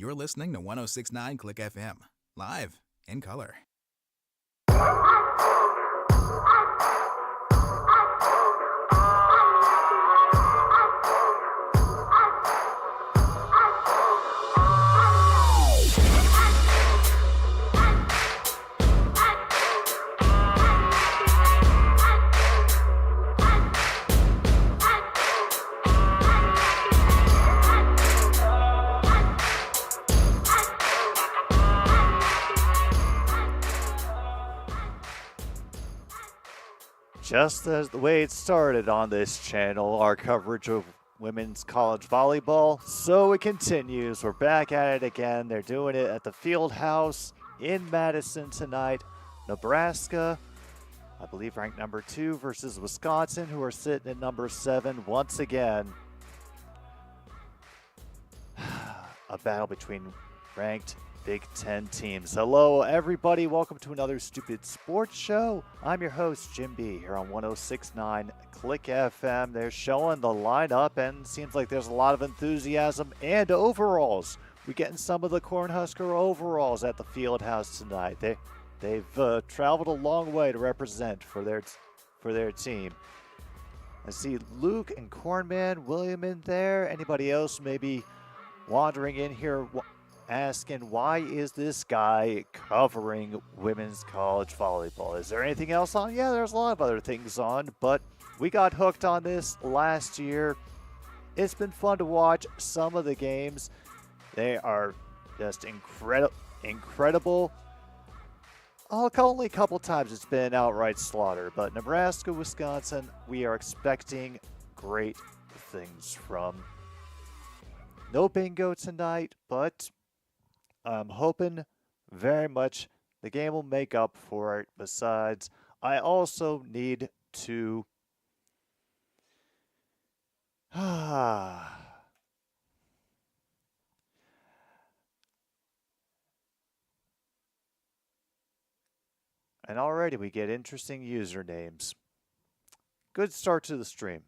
You're listening to 1069 Click FM, live in color. Just as the way it started on this channel, our coverage of women's college volleyball, so it continues. We're back at it again. They're doing it at the Field House in Madison tonight. Nebraska, I believe ranked number 2 versus Wisconsin, who are sitting at number 7 once again. A battle between ranked Big Ten teams. Hello, everybody. Welcome to another Stupid Sports Show. I'm your host, Jim B, here on 1069 Click FM. They're showing the lineup, and seems like there's a lot of enthusiasm and overalls. We're getting some of the Cornhusker overalls at the Field House tonight. They've traveled a long way to represent for their team. I see Luke and Cornman, William in there. Anybody else maybe wandering in here asking, why is this guy covering women's college volleyball? Is there anything else on? Yeah, there's a lot of other things on, but we got hooked on this last year. It's been fun to watch some of the games. They are just incredible. Only a couple times it's been outright slaughter, but Nebraska, Wisconsin, we are expecting great things from. No bingo tonight, but I'm hoping very much the game will make up for it. Besides, I also need to and already we get interesting usernames. Good start to the stream.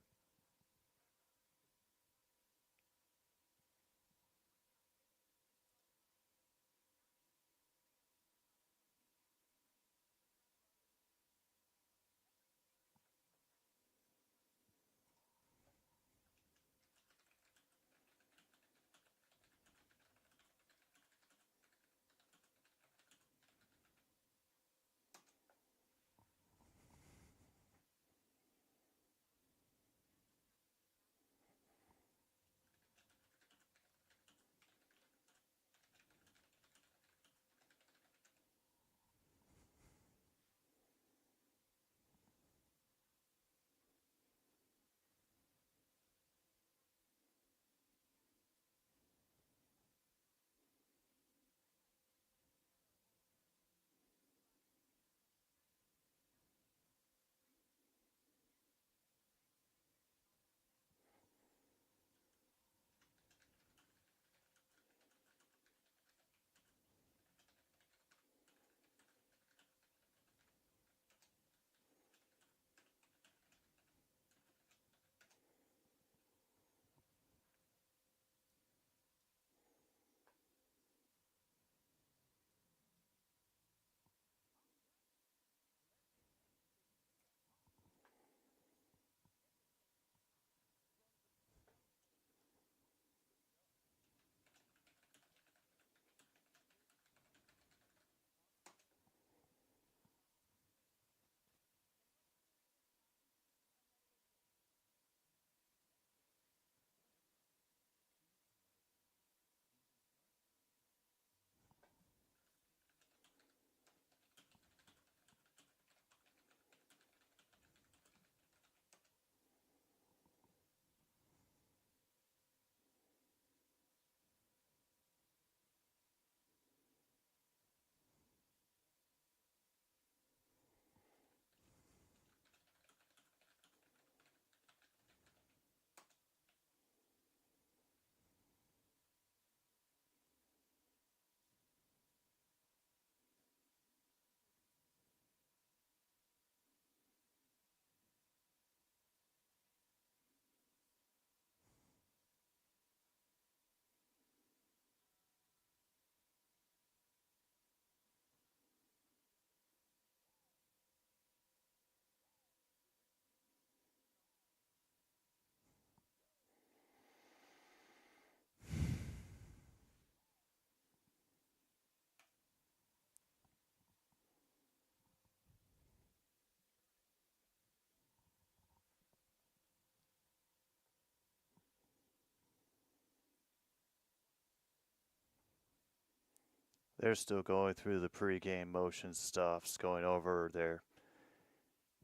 They're still going through the pregame motion stuffs, going over their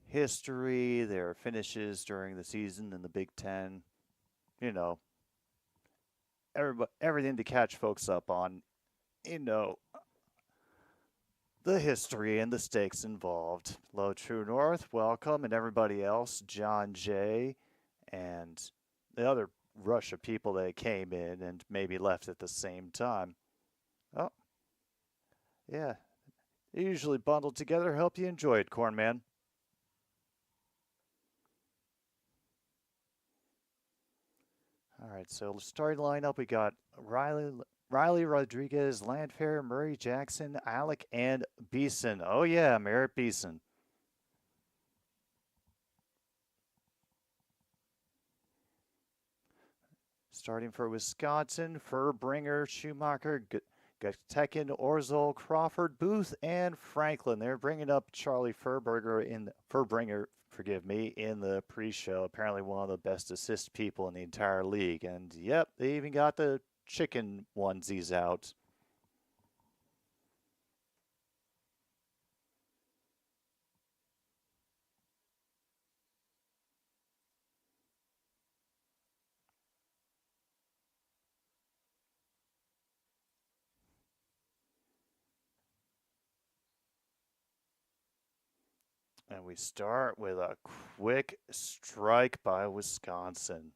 history, their finishes during the season in the Big Ten. You know, everything to catch folks up on. You know, the history and the stakes involved. Low True North, welcome, and everybody else, John Jay, and the other rush of people that came in and maybe left at the same time. Oh, yeah. They usually bundled together. Hope you enjoy it, Cornman. All right, so starting lineup, we got Riley Rodriguez, Landfair, Murray Jackson, Alec, and Beeson. Oh, yeah, Merritt Beeson. Starting for Wisconsin, Furbringer, Schumacher, Gatekin, Orzel, Crawford, Booth, and Franklin. They're bringing up Charlie Furbringer in the pre-show. Apparently one of the best assist people in the entire league. And, yep, they even got the chicken onesies out. And we start with a quick strike by Wisconsin.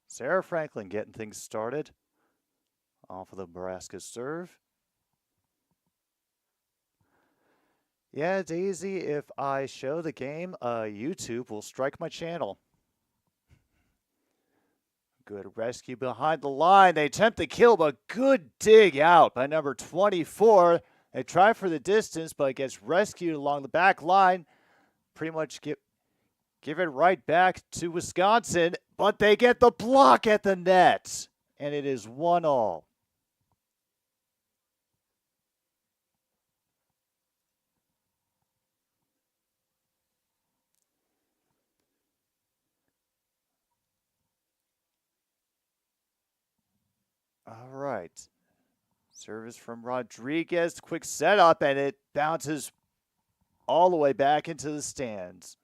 Sarah Franklin getting things started off of the Nebraska serve. Yeah, Daisy, if I show the game, YouTube will strike my channel. Good rescue behind the line. They attempt the kill, but good dig out by number 24. They try for the distance, but gets rescued along the back line. Pretty much give it right back to Wisconsin, but they get the block at the net, and it is 1-1. All right. Service from Rodriguez. Quick setup, and it bounces all the way back into the stands.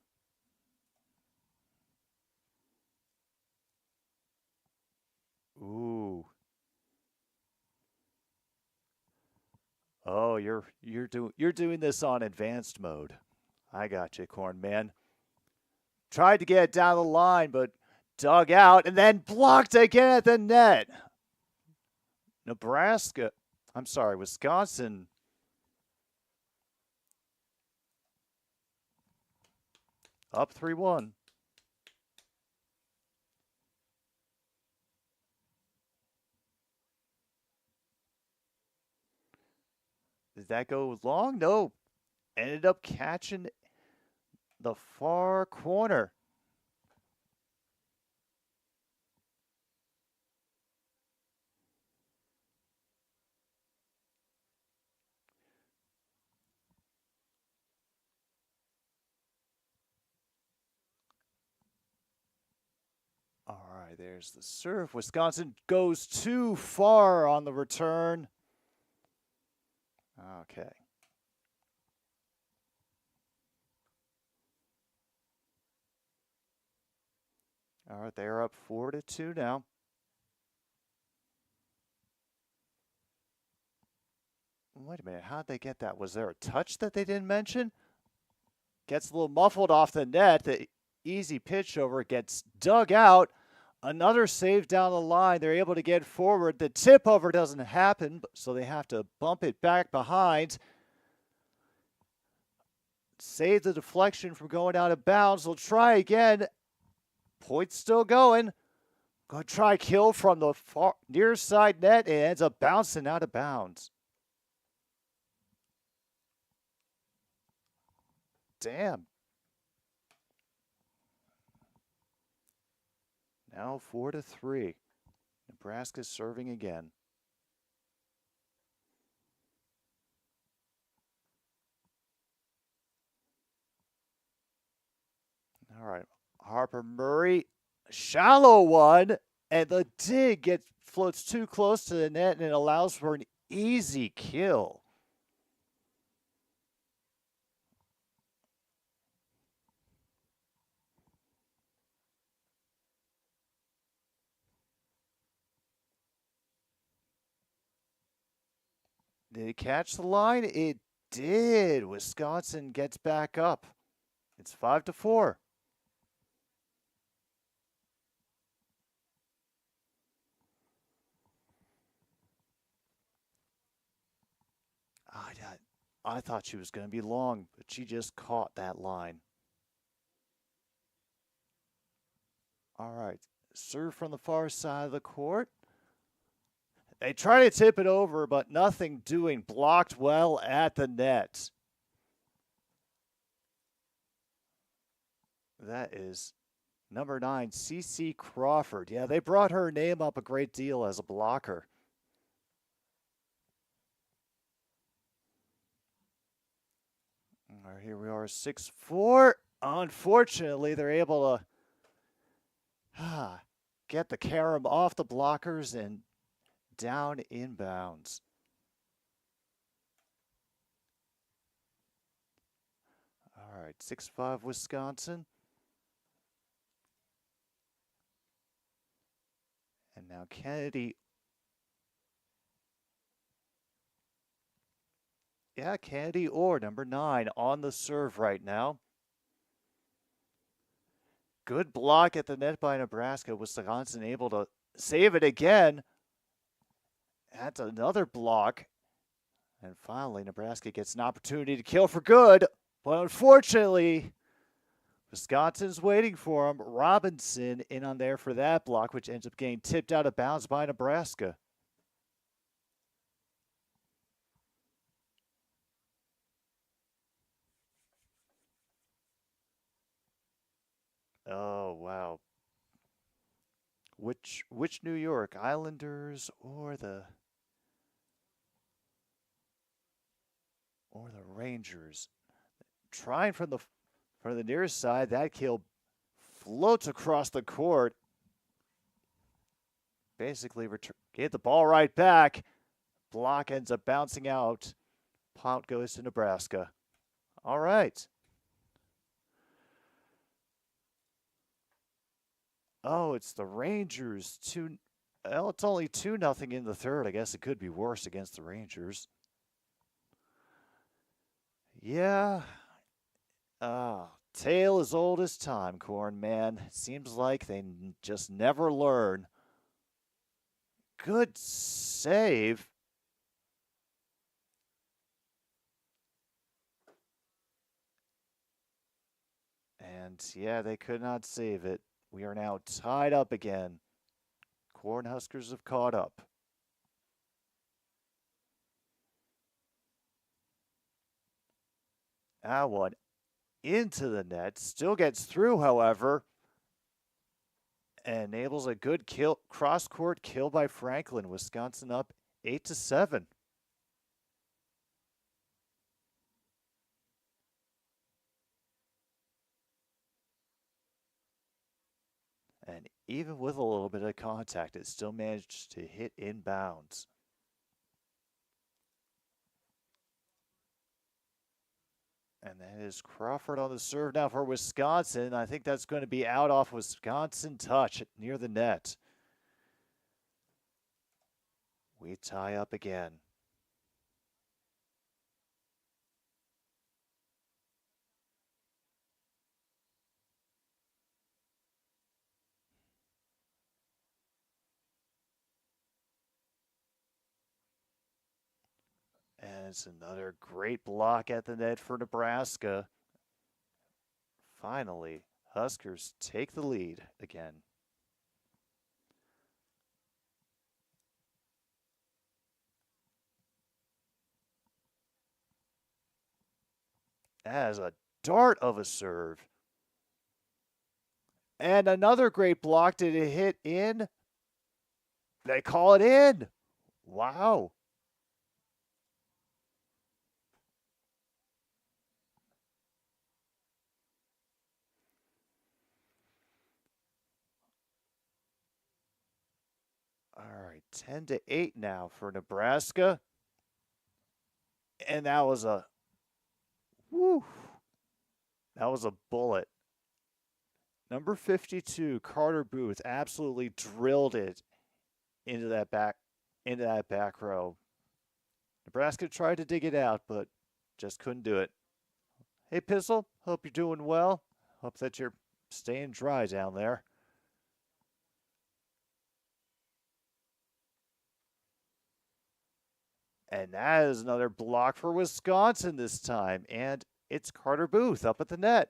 Ooh. Oh, you're doing this on advanced mode. I got you, Corn Man. Tried to get it down the line, but dug out and then blocked again at the net. Wisconsin. Up 3-1. Did that go long? No. Ended up catching the far corner. All right, there's the serve. Wisconsin goes too far on the return. Okay. All right, they're up 4-2 now. Wait a minute, how'd they get that? Was there a touch that they didn't mention? Gets a little muffled off the net. The easy pitch over gets dug out. Another save down the line. They're able to get forward. The tip over doesn't happen, so they have to bump it back behind. Save the deflection from going out of bounds. They'll try again. Point still going. Go try kill from the far near side net. It ends up bouncing out of bounds. Damn. Now 4-3. Nebraska's serving again. All right. Harper Murray, shallow one, and the dig floats too close to the net, and it allows for an easy kill. Did it catch the line? It did. Wisconsin gets back up. It's 5-4. I thought she was going to be long, but she just caught that line. All right. Serve from the far side of the court. They try to tip it over, but nothing doing. Blocked well at the net. That is number 9, CC Crawford. Yeah, they brought her name up a great deal as a blocker. All right, here we are, 6-4. Unfortunately, they're able to get the carom off the blockers and down inbounds. All right, 6-5 Wisconsin. And now Kennedy. Yeah, Kennedy Orr, number 9, on the serve right now. Good block at the net by Nebraska. Wisconsin able to save it again. That's another block. And finally, Nebraska gets an opportunity to kill for good. But unfortunately, Wisconsin's waiting for him. Robinson in on there for that block, which ends up getting tipped out of bounds by Nebraska. Oh, wow. Which New York Islanders or the Rangers? Trying from the nearest side, that kill floats across the court. Basically, get the ball right back. Block ends up bouncing out. Point goes to Nebraska. All right. Oh, it's the Rangers. Well, it's only 2-0 in the third. I guess it could be worse against the Rangers. Yeah. Tale as old as time, Corn Man. Seems like they just never learn. Good save. And yeah, they could not save it. We are now tied up again. Cornhuskers have caught up. That one into the net. Still gets through, however. And enables a good cross-court kill by Franklin. Wisconsin up 8-7. And even with a little bit of contact, it still managed to hit inbounds. And that is Crawford on the serve now for Wisconsin. I think that's going to be out off Wisconsin touch near the net. We tie up again. And it's another great block at the net for Nebraska. Finally, Huskers take the lead again. As a dart of a serve. And another great block. Did it hit in? They call it in. Wow. All right, 10-8 now for Nebraska. And that was a woo. That was a bullet. Number 52, Carter Booth, absolutely drilled it into that back row. Nebraska tried to dig it out, but just couldn't do it. Hey, Pistol, hope you're doing well. Hope that you're staying dry down there. And that is another block for Wisconsin this time. And it's Carter Booth up at the net.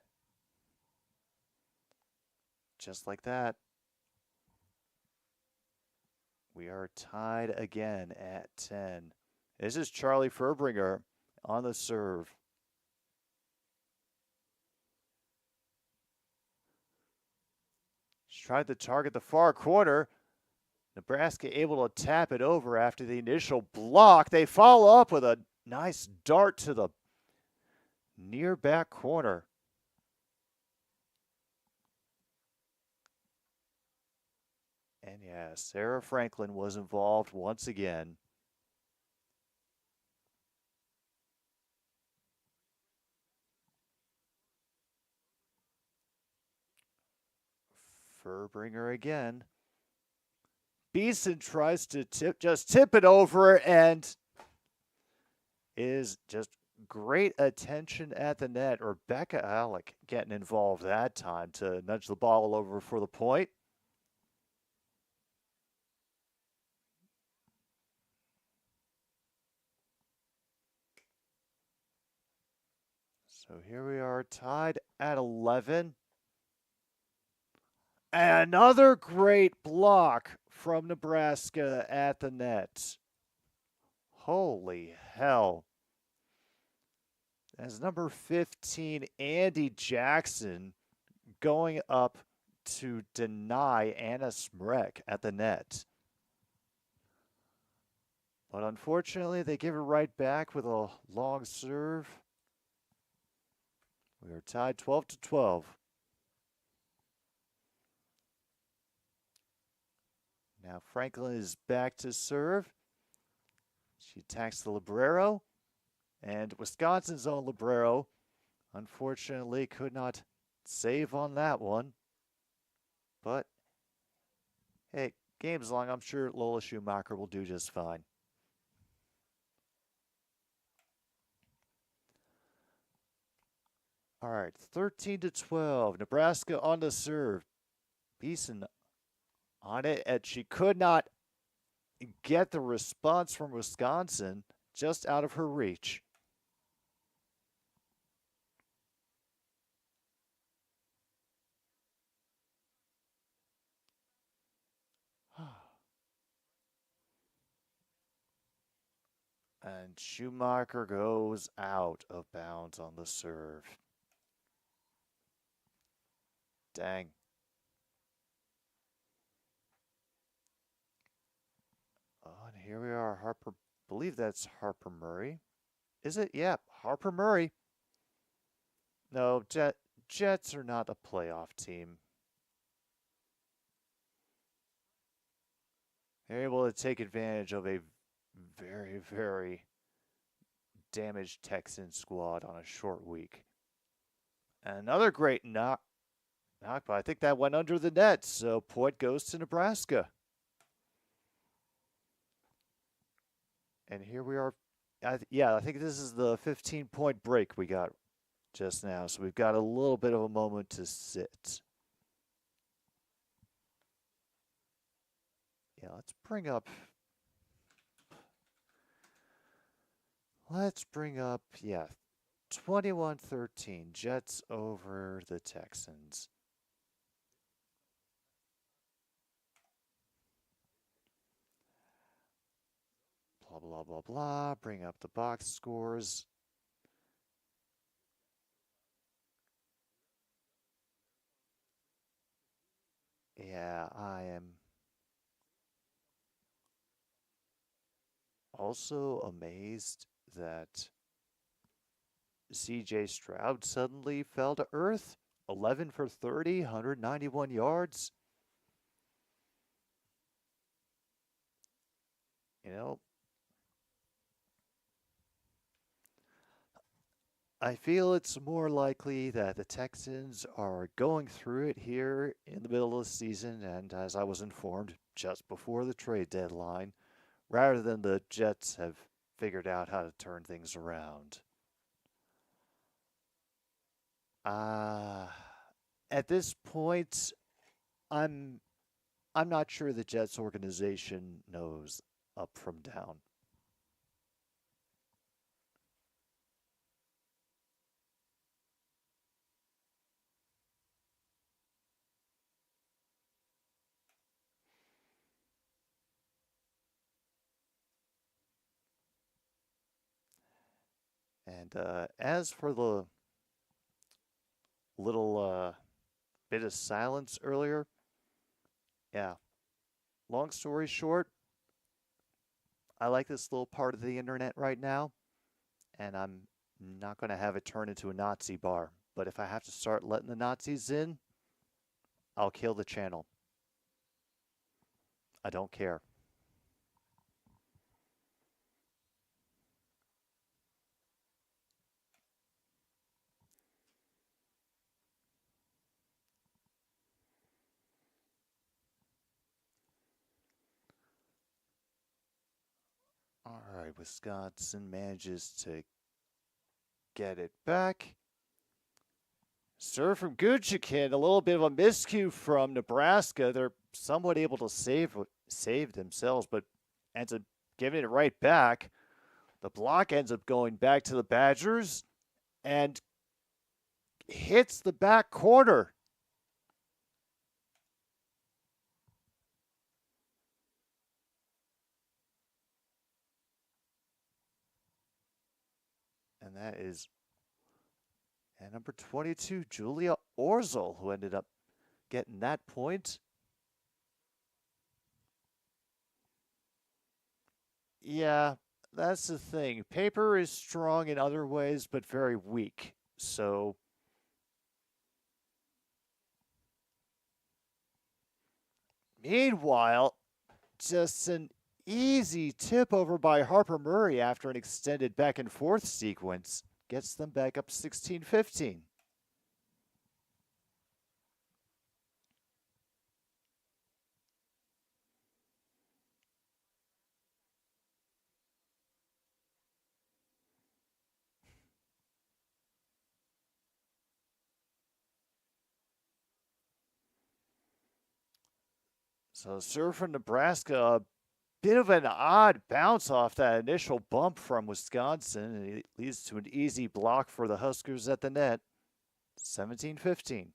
Just like that. We are tied again at 10. This is Charlie Furbringer on the serve. She tried to target the far corner. Nebraska able to tap it over after the initial block. They follow up with a nice dart to the near back corner. And yeah, Sarah Franklin was involved once again. Furbringer again. Beeson tries to tip it over and is just great attention at the net. Rebecca Alec getting involved that time to nudge the ball over for the point. So here we are tied at 11. Another great block from Nebraska at the net. Holy hell. As number 15, Andy Jackson, going up to deny Anna Smrek at the net. But unfortunately, they give it right back with a long serve. We are tied 12-12. Now Franklin is back to serve. She attacks the Librero. And Wisconsin's own Librero, unfortunately, could not save on that one. But, hey, game's long. I'm sure Lola Schumacher will do just fine. All right, 13-12. Nebraska on the serve. Beeson on it, and she could not get the response from Wisconsin, just out of her reach. And Schumacher goes out of bounds on the serve. Dang. Oh, and here we are. Harper, believe that's Harper Murray. Is it? Yeah, Harper Murray. No, Jets are not a playoff team. They're able to take advantage of a very, very damaged Texan squad on a short week. And another great knock, but I think that went under the net, so point goes to Nebraska. And here we are. I think this is the 15-point break we got just now, so we've got a little bit of a moment to sit. Yeah, let's bring up, yeah, 21-13, Jets over the Texans. Blah, blah, blah, blah. Bring up the box scores. Yeah, I am also amazed that C.J. Stroud suddenly fell to earth. 11 for 30, 191 yards. You know, I feel it's more likely that the Texans are going through it here in the middle of the season, and as I was informed just before the trade deadline, rather than the Jets have figured out how to turn things around. Uh, at this point, I'm I'm not sure the Jets organization knows up from down. And as for the little bit of silence earlier, yeah, long story short, I like this little part of the internet right now, and I'm not going to have it turn into a Nazi bar. But if I have to start letting the Nazis in, I'll kill the channel. I don't care. All right, Wisconsin manages to get it back. Serve from Gujikin, a little bit of a miscue from Nebraska. They're somewhat able to save themselves, but ends up giving it right back. The block ends up going back to the Badgers and hits the back corner. And that is and number 22, Julia Orzel, who ended up getting that point. Yeah, that's the thing. Paper is strong in other ways, but very weak. So, meanwhile, just an easy tip over by Harper Murray after an extended back and forth sequence gets them back up 16-15. So serve from Nebraska, a bit of an odd bounce off that initial bump from Wisconsin, and it leads to an easy block for the Huskers at the net, 17-15.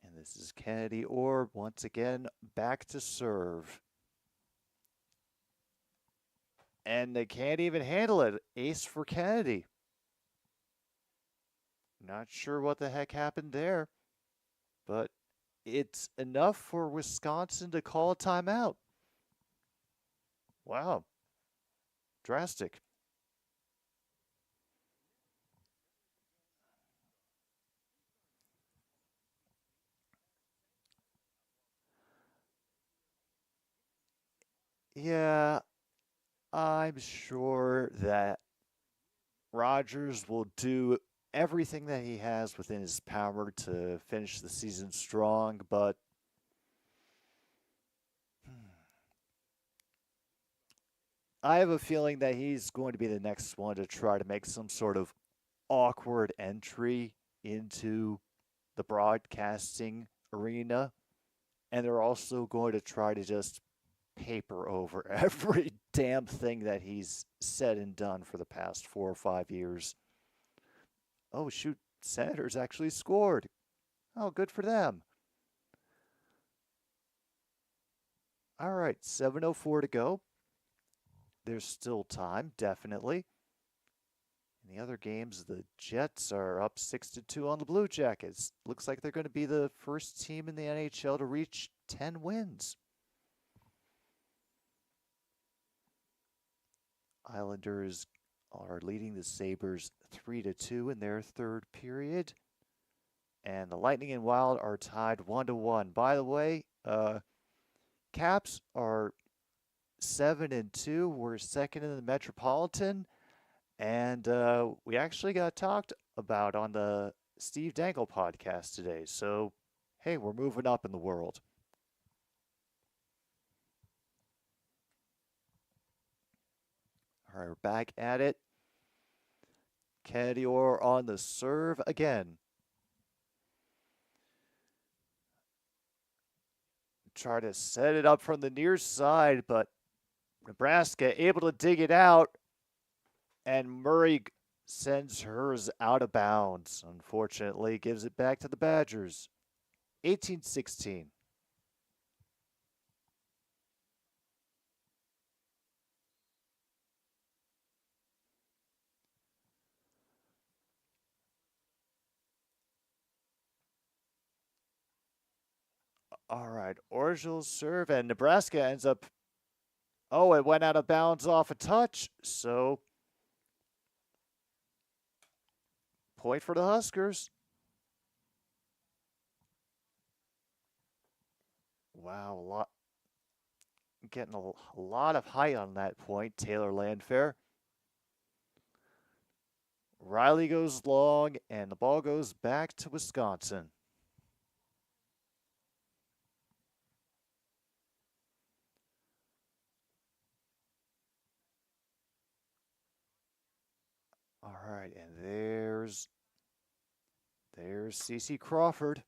And this is Kennedy Orr once again back to serve. And they can't even handle it. Ace for Kennedy. Not sure what the heck happened there, but it's enough for Wisconsin to call a timeout. Wow. Drastic. Yeah, I'm sure that Rodgers will do everything that he has within his power to finish the season strong, but I have a feeling that he's going to be the next one to try to make some sort of awkward entry into the broadcasting arena. And they're also going to try to just paper over every damn thing that he's said and done for the past 4 or 5 years. Oh, shoot, Senators actually scored. Oh, good for them. All right, 7:04 to go. There's still time, definitely. In the other games, the Jets are up 6-2 on the Blue Jackets. Looks like they're going to be the first team in the NHL to reach 10 wins. Islanders are leading the Sabres 3-2 in their third period. And the Lightning and Wild are tied 1-1. By the way, Caps are 7-2. We're second in the Metropolitan, and we actually got talked about on the Steve Dangle podcast today. So, hey, we're moving up in the world. All right, we're back at it. Kennedy Orr on the serve again. Try to set it up from the near side, but Nebraska able to dig it out, and Murray sends hers out of bounds. Unfortunately, gives it back to the Badgers. 18-16. All right, Orgel's serve, and Nebraska ends up. Oh, it went out of bounds off a touch, so point for the Huskers. Wow, getting a lot of height on that point, Taylor Landfair. Riley goes long, and the ball goes back to Wisconsin. All right, and there's Cece Crawford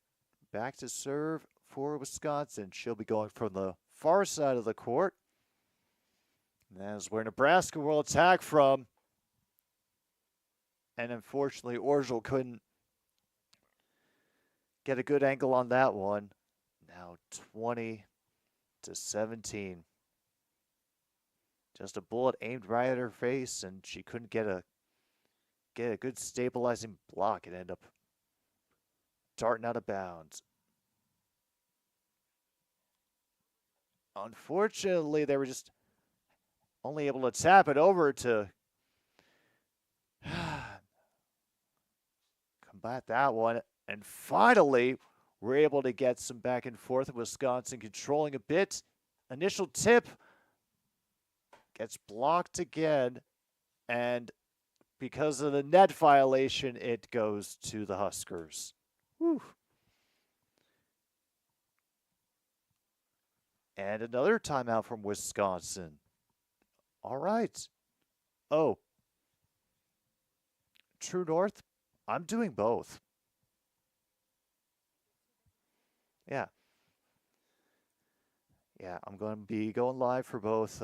back to serve for Wisconsin. She'll be going from the far side of the court. And that's where Nebraska will attack from. And unfortunately, Orgel couldn't get a good angle on that one. Now 20-17. Just a bullet aimed right at her face, and she couldn't get a good stabilizing block. It ended up darting out of bounds. Unfortunately, they were just only able to tap it over to combat that one. And finally, we're able to get some back and forth. Wisconsin controlling a bit. Initial tip gets blocked again. And because of the net violation, it goes to the Huskers. Whew. And another timeout from Wisconsin. All right. Oh. True North, I'm doing both. Yeah. Yeah, I'm going to be going live for both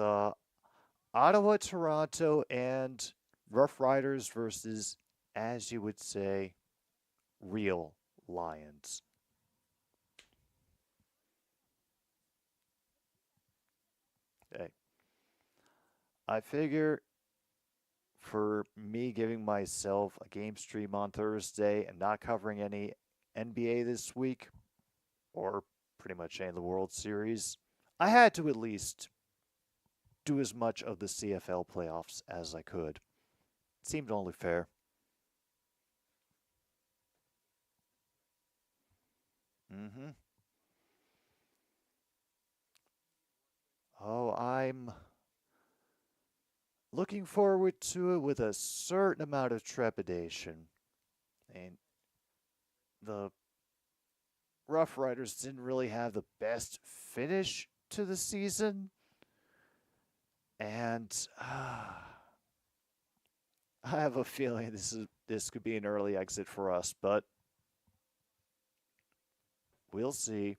Ottawa, Toronto, and Rough Riders versus, as you would say, real Lions. Hey, I figure for me giving myself a game stream on Thursday and not covering any NBA this week, or pretty much any of the World Series, I had to at least do as much of the CFL playoffs as I could. It seemed only fair. Mm-hmm. Oh, I'm looking forward to it with a certain amount of trepidation. And the Rough Riders didn't really have the best finish to the season. And I have a feeling this could be an early exit for us, but we'll see.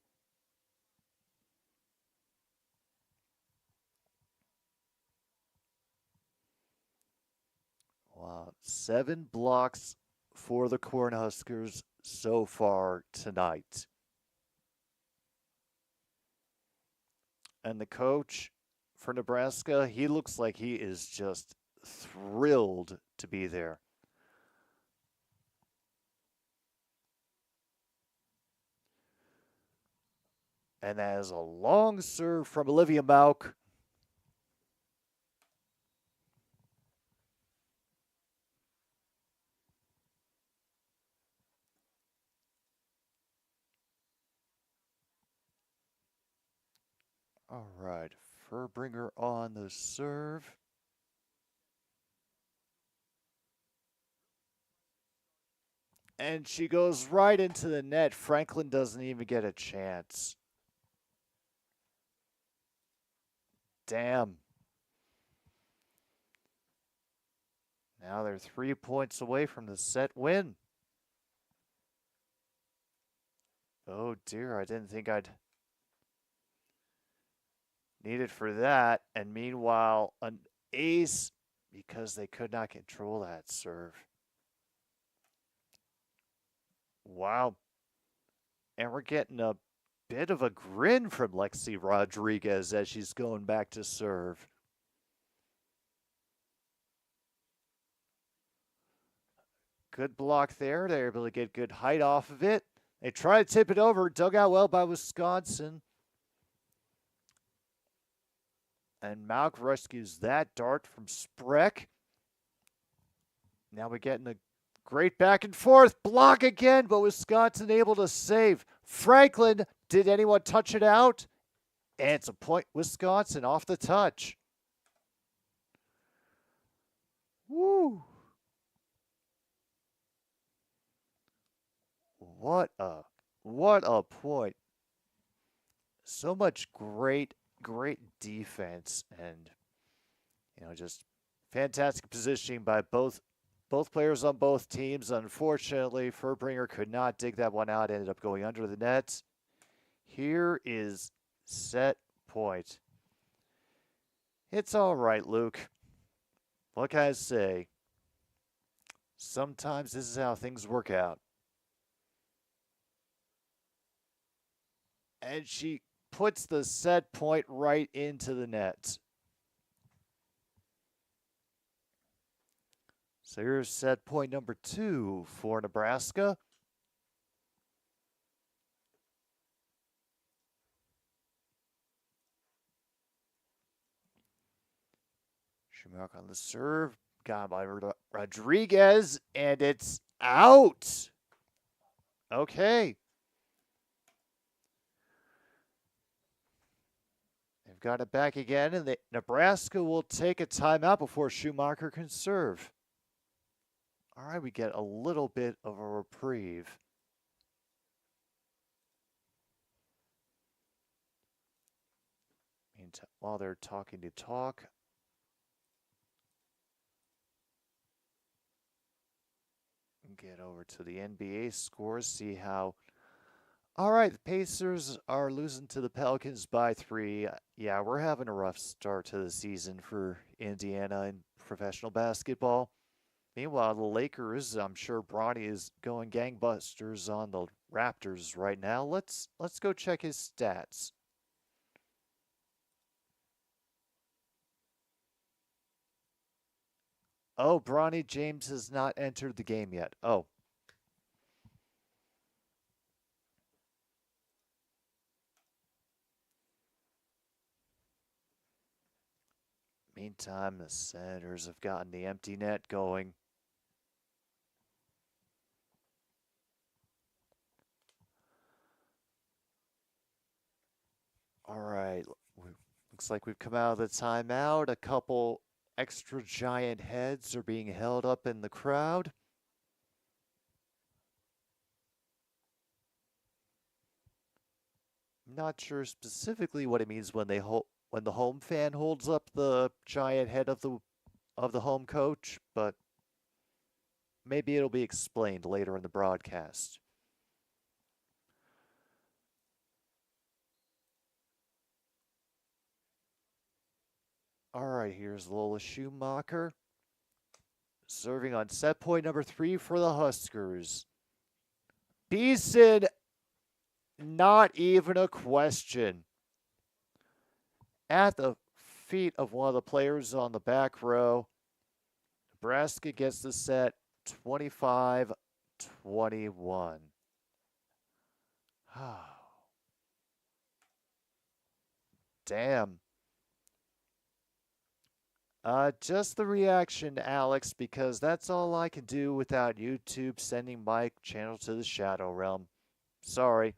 Wow, 7 blocks for the Cornhuskers so far tonight. And the coach for Nebraska, he looks like he is just thrilled to be there. And that is a long serve from Olivia Mauk. All right, Furbringer on the serve. And she goes right into the net. Franklin doesn't even get a chance. Damn. Now they're 3 points away from the set win. Oh dear, I didn't think I'd need it for that. And meanwhile, an ace because they could not control that serve. Wow. And we're getting a bit of a grin from Lexi Rodriguez as she's going back to serve. Good block there. They're able to get good height off of it. They try to tip it over. Dug out well by Wisconsin. And Malk rescues that dart from Spreck. Now we're getting a great back and forth. Block again, but Wisconsin able to save. Franklin, did anyone touch it out? And it's a point, Wisconsin, off the touch. Woo. What a point. So much great defense and just fantastic positioning by both players on both teams. Unfortunately, Furbringer could not dig that one out, ended up going under the net. Here is set point. It's all right, Luke. What can I say? Sometimes this is how things work out. And she puts the set point right into the net. So here's set point number 2 for Nebraska. Schumacher on the serve. Got by Rodriguez, and it's out. Okay. They've got it back again, and Nebraska will take a timeout before Schumacher can serve. All right, we get a little bit of a reprieve. Meantime, while they're talking to talk, get over to the NBA scores, see how. All right, the Pacers are losing to the Pelicans by 3. Yeah, we're having a rough start to the season for Indiana in professional basketball. Meanwhile, the Lakers, I'm sure Bronny is going gangbusters on the Raptors right now. Let's go check his stats. Oh, Bronny James has not entered the game yet. Oh. Meantime, the Senators have gotten the empty net going. All right, looks like we've come out of the timeout. A couple extra giant heads are being held up in the crowd. I'm not sure specifically what it means when when the home fan holds up the giant head of the home coach, but maybe it'll be explained later in the broadcast. All right, here's Lola Schumacher serving on set point number 3 for the Huskers. Beeson, not even a question. At the feet of one of the players on the back row, Nebraska gets the set 25-21. Damn. Just the reaction, Alex, because that's all I can do without YouTube sending my channel to the Shadow Realm. Sorry.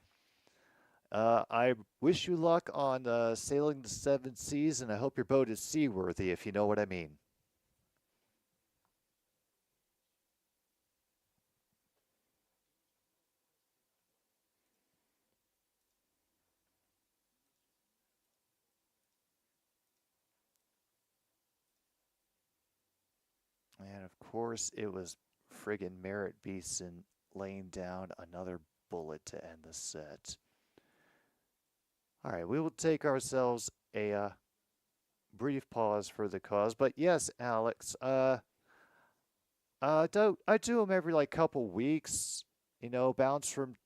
I wish you luck on sailing the seven seas, and I hope your boat is seaworthy, if you know what I mean. And of course, it was friggin' Merritt Beeson laying down another bullet to end the set. All right, we will take ourselves a brief pause for the cause. But yes, Alex, I do them every like couple weeks. You know, bounce from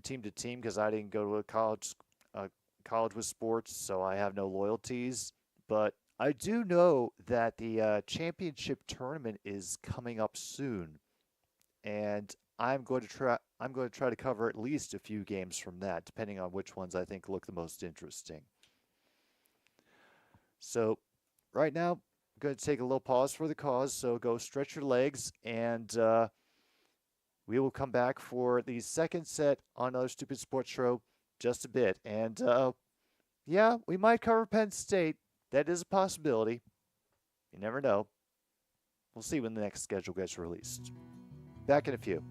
team to team because I didn't go to a college with sports, so I have no loyalties. But I do know that the championship tournament is coming up soon, and I'm going to try to cover at least a few games from that, depending on which ones I think look the most interesting. So right now, I'm going to take a little pause for the cause. So go stretch your legs, and we will come back for the second set on another Stupid Sports Show just a bit. And yeah, we might cover Penn State. That is a possibility. You never know. We'll see when the next schedule gets released. Back in a few.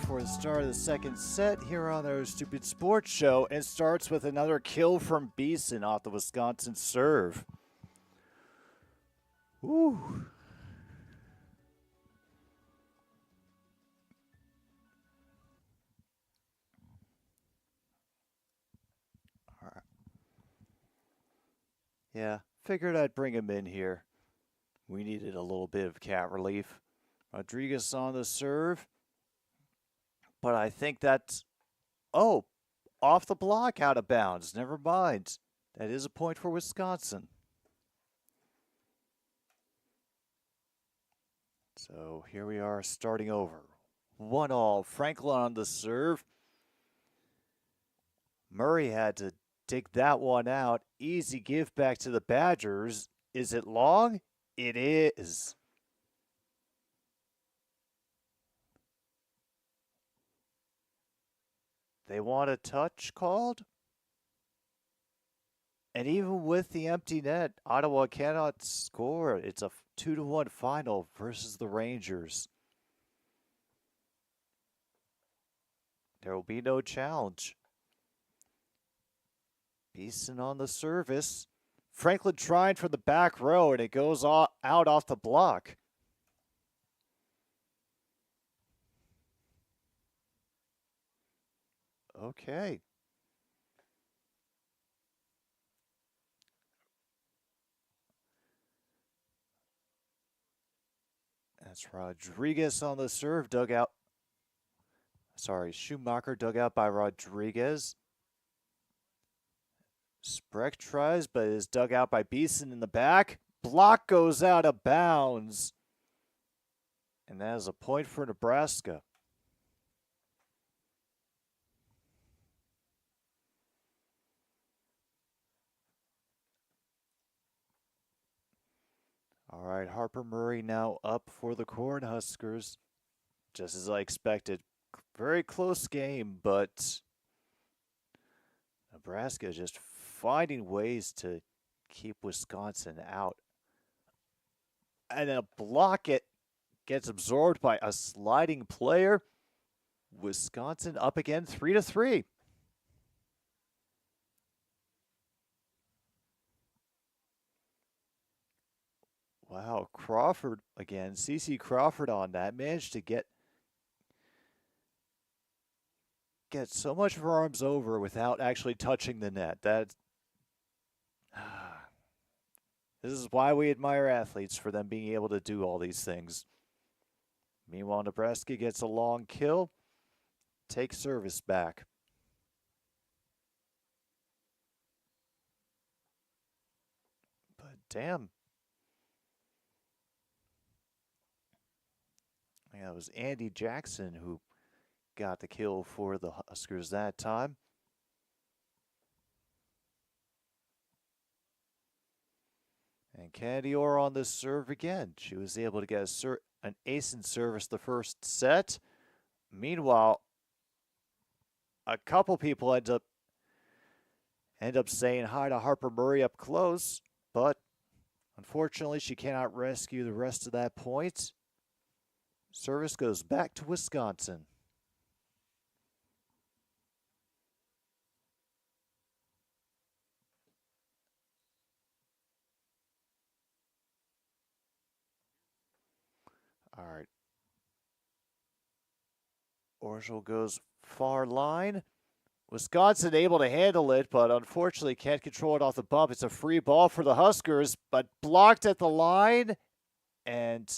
For the start of the second set here on our Stupid Sports Show, and starts with another kill from Beeson off the Wisconsin serve. Woo. All right. Yeah, figured I'd bring him in here. We needed a little bit of cat relief. Rodriguez on the serve. But I think that's, oh, off the block, out of bounds. Never mind. That is a point for Wisconsin. So here we are starting over. 1-all. Franklin on the serve. Murray had to dig that one out. Easy give back to the Badgers. Is it long? It is. They want a touch called? And even with the empty net, Ottawa cannot score. It's a 2-1 final versus the Rangers. There will be no challenge. Beeson on the service. Franklin trying from the back row, and it goes out off the block. Okay. That's Rodriguez on the serve, dug out. Sorry, Schumacher dug out by Rodriguez. Spreck tries, but is dug out by Beeson in the back. Block goes out of bounds. And that is a point for Nebraska. All right, Harper Murray now up for the Cornhuskers. Just as I expected. Very close game, but Nebraska just finding ways to keep Wisconsin out. And a block it gets absorbed by a sliding player. Wisconsin up again 3-3. Wow, Crawford again. CC Crawford on that. Managed to get so much of her arms over without actually touching the net. This is why we admire athletes, for them being able to do all these things. Meanwhile, Nebraska gets a long kill. Take service back. But damn. Yeah, it was Andy Jackson who got the kill for the Huskers that time. And Kennedy Orr on the serve again. She was able to get an ace in service the first set. Meanwhile, a couple people end up saying hi to Harper Murray up close, but unfortunately she cannot rescue the rest of that point. Service goes back to Wisconsin. All right. Orgel goes far line. Wisconsin able to handle it, but unfortunately can't control it off the bump. It's a free ball for the Huskers, but blocked at the line and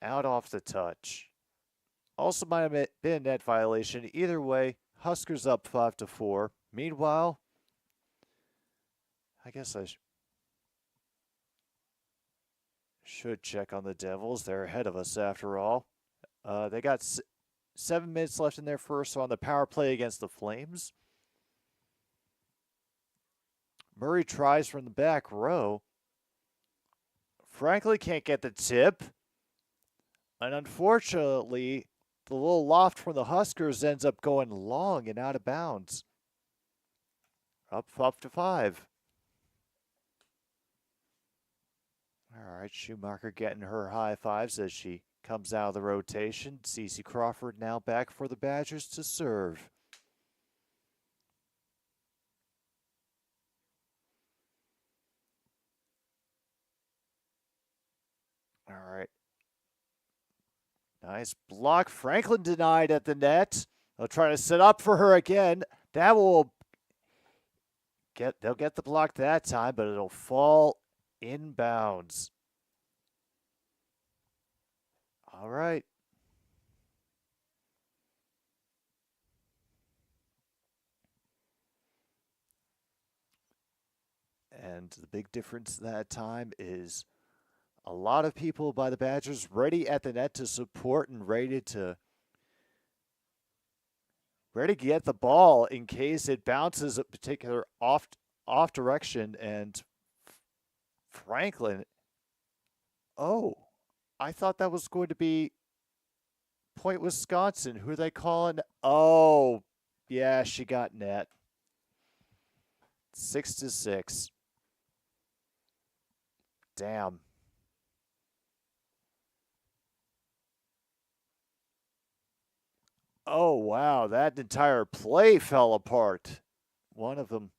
out off the touch. Also might have been a net violation. Either way, Huskers up 5-4. Meanwhile, I guess I should check on the Devils. They're ahead of us after all. They got 7 minutes left in their first on the power play against the Flames. Murray tries from the back row. Franklin can't get the tip. And unfortunately, the little loft from the Huskers ends up going long and out of bounds. Up to 5. All right, Schumacher getting her high fives as she comes out of the rotation. CC Crawford now back for the Badgers to serve. All right. Nice block. Franklin denied at the net. They'll try to set up for her again. That will they'll get the block that time, but it'll fall inbounds. All right. And the big difference that time is a lot of people by the Badgers ready at the net to support and ready to get the ball in case it bounces a particular off direction. And Franklin, oh, I thought that was going to be Point Wisconsin. Who are they calling? Oh, yeah, she got net. 6-6. Damn. Oh, wow. That entire play fell apart. One of them.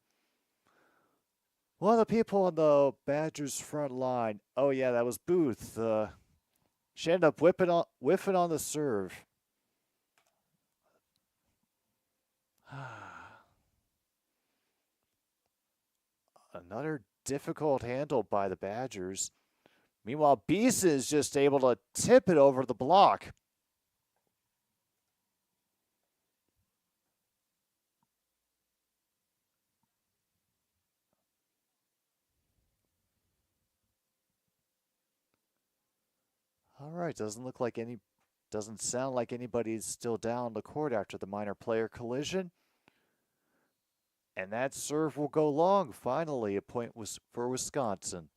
One of the people on the Badgers front line. Oh, yeah, that was Booth. She ended up whiffing on the serve. Another difficult handle by the Badgers. Meanwhile, Beeson is just able to tip it over the block. All right, doesn't sound like anybody's still down the court after the minor player collision. And that serve will go long. Finally, a point was for Wisconsin.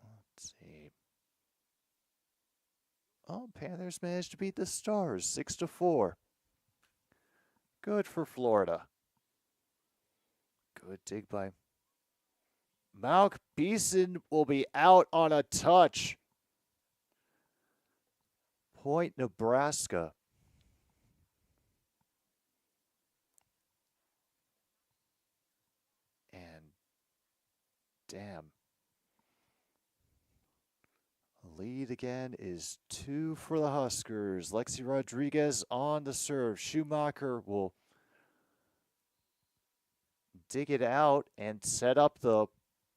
Let's see. Oh, Panthers managed to beat the Stars 6-4. Good for Florida. Good dig by Malk. Beeson will be out on a touch. Point Nebraska. And damn. Lead again is 2 for the Huskers. Lexi Rodriguez on the serve. Schumacher will dig it out and set up the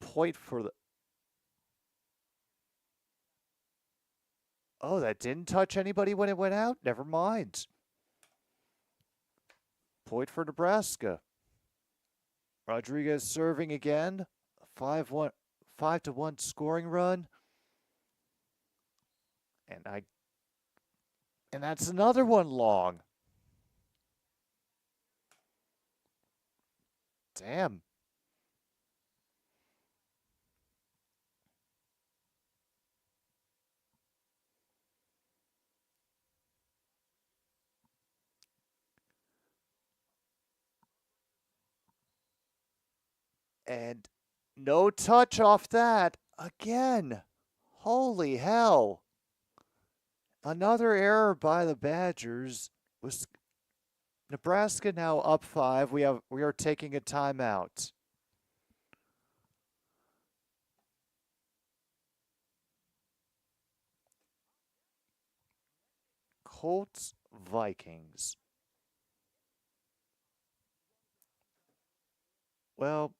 point for the... Oh, that didn't touch anybody when it went out? Never mind. Point for Nebraska. Rodriguez serving again. 5-1, 5-1 scoring run. And that's another one long. Damn. And no touch off that again. Holy hell. Another error by the Badgers. Was Nebraska now up 5. We are taking a timeout. Colts Vikings. Well,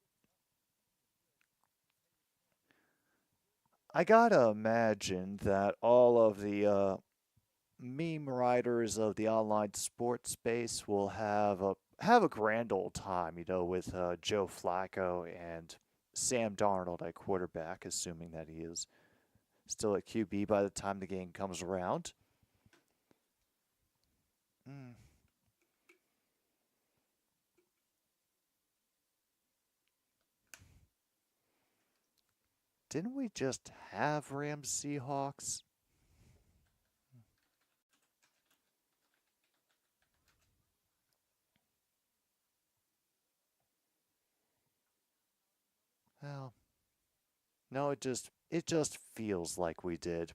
I gotta imagine that all of the meme writers of the online sports space will have a grand old time, with Joe Flacco and Sam Darnold at quarterback, assuming that he is still at QB by the time the game comes around. Didn't we just have Rams Seahawks? Well, no, it just feels like we did.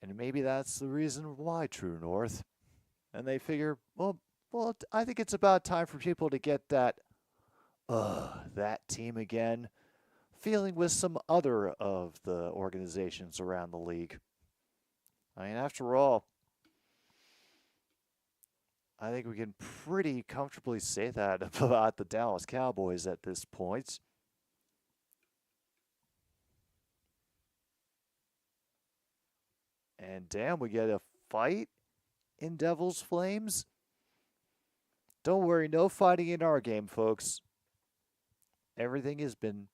And maybe that's the reason why, True North. And they figure, well, I think it's about time for people to get that team again, feeling with some other of the organizations around the league. I mean, after all, I think we can pretty comfortably say that about the Dallas Cowboys at this point. And damn, we get a fight in Devil's Flames. Don't worry, no fighting in our game, folks. Everything has been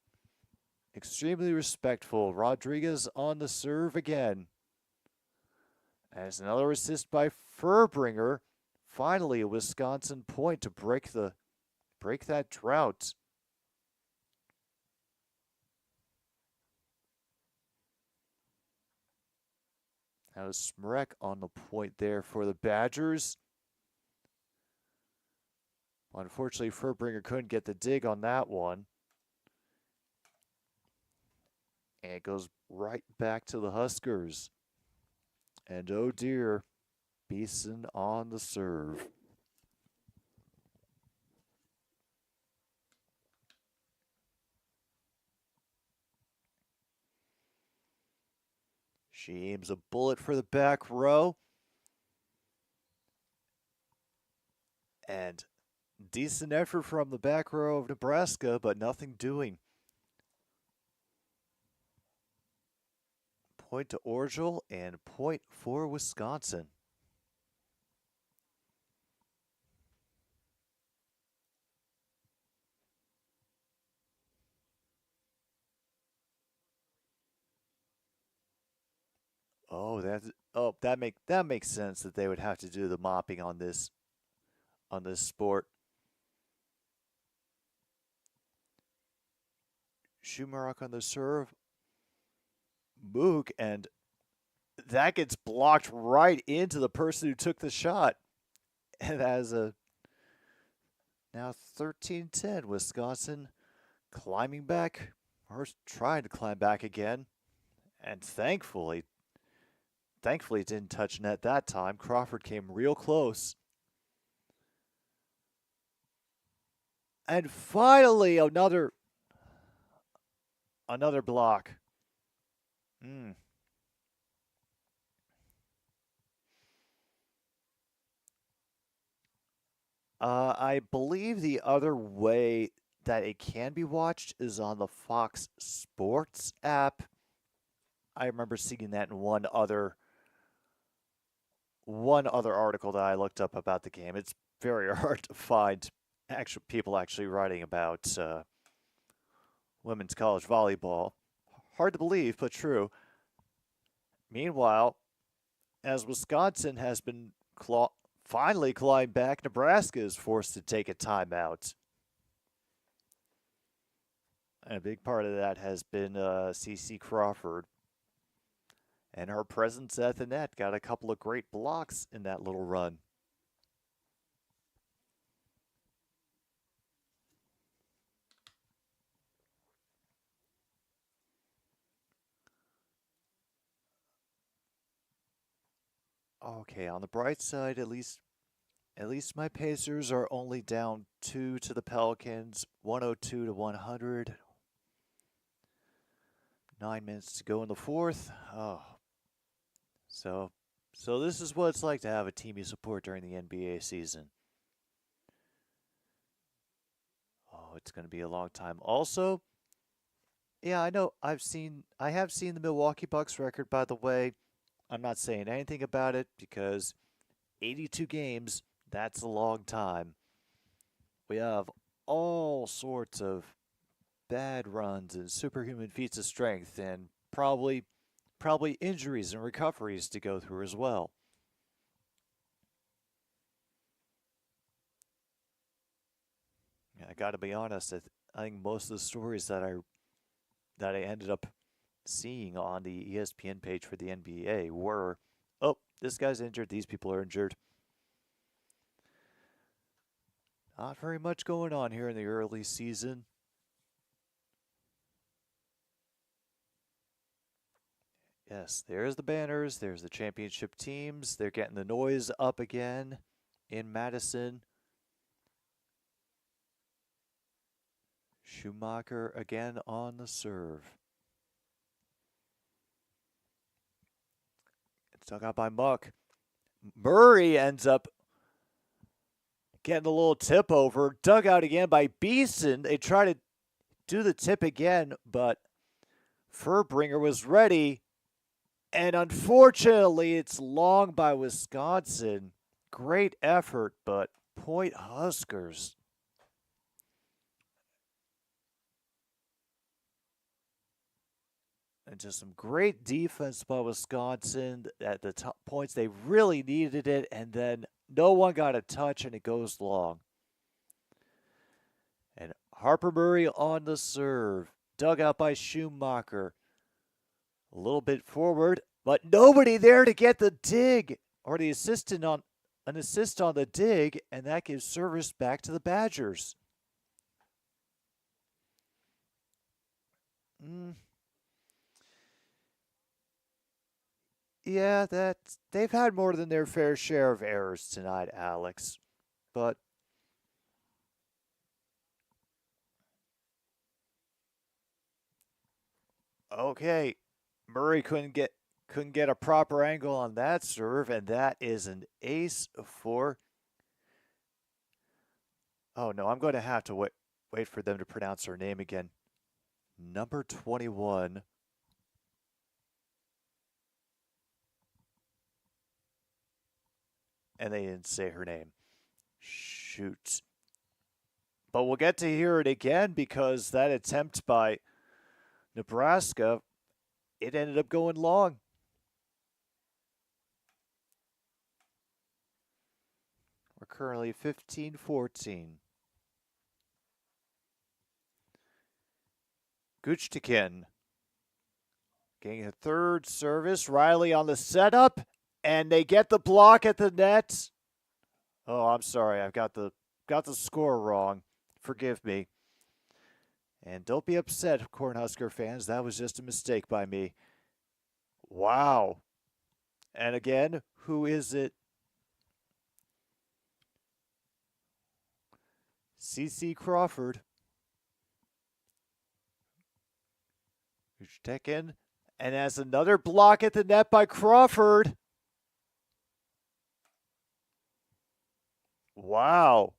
extremely respectful. Rodriguez on the serve again. As another assist by Furbringer. Finally, a Wisconsin point to break that drought. Now Smrek on the point there for the Badgers. Unfortunately, Furbringer couldn't get the dig on that one. And it goes right back to the Huskers. And oh dear, Beeson on the serve. She aims a bullet for the back row. And decent effort from the back row of Nebraska, but nothing doing. Point to Orgel and point for Wisconsin. That makes sense that they would have to do the mopping on this sport. Schumacher on the serve. Moog, and that gets blocked right into the person who took the shot. And as a now 13-10, Wisconsin climbing back, or trying to climb back again. And thankfully it didn't touch net that time. Crawford came real close. And finally another block. I believe the other way that it can be watched is on the Fox Sports app. I remember seeing that in one other article that I looked up about the game. It's very hard to find people actually writing about women's college volleyball. Hard to believe, but true. Meanwhile, as Wisconsin has been finally clawing back, Nebraska is forced to take a timeout. And a big part of that has been CC Crawford. And her presence at the net got a couple of great blocks in that little run. Okay, on the bright side, at least my Pacers are only down 2 to the Pelicans, 102 to 100. 9 minutes to go in the fourth. Oh. So this is what it's like to have a team you support during the NBA season. Oh, it's going to be a long time. Also, yeah, I know I have seen the Milwaukee Bucks record, by the way. I'm not saying anything about it because 82 games, that's a long time. We have all sorts of bad runs and superhuman feats of strength and probably injuries and recoveries to go through as well. I got to be honest, I think most of the stories that I ended up seeing on the ESPN page for the NBA were, oh, this guy's injured, these people are injured. Not very much going on here in the early season. Yes, there's the banners, there's the championship teams. They're getting the noise up again in Madison. Schumacher again on the serve. It's dug out by Muck. Murray ends up getting a little tip over. Dug out again by Beeson. They try to do the tip again, but Furbringer was ready. And unfortunately, it's long by Wisconsin. Great effort, but point Huskers. And just some great defense by Wisconsin at the top points. They really needed it, and then no one got a touch, and it goes long. And Harper Murray on the serve. Dug out by Schumacher. A little bit forward. But nobody there to get the dig or the assist on the dig, and that gives service back to the Badgers. Yeah, they've had more than their fair share of errors tonight, Alex. But okay, Murray couldn't get a proper angle on that serve, and that is an ace for. Oh no, I'm going to have to wait for them to pronounce her name again. Number 21. And they didn't say her name. Shoot. But we'll get to hear it again because that attempt by Nebraska, it ended up going long. We're currently 15-14. Guchtikin getting a third service. Riley on the setup, and they get the block at the net. Oh, I'm sorry. I've got the score wrong. Forgive me. And don't be upset, Cornhusker fans. That was just a mistake by me. Wow. And again, who is it? CC Crawford. Guchtikin. And has another block at the net by Crawford. Wow.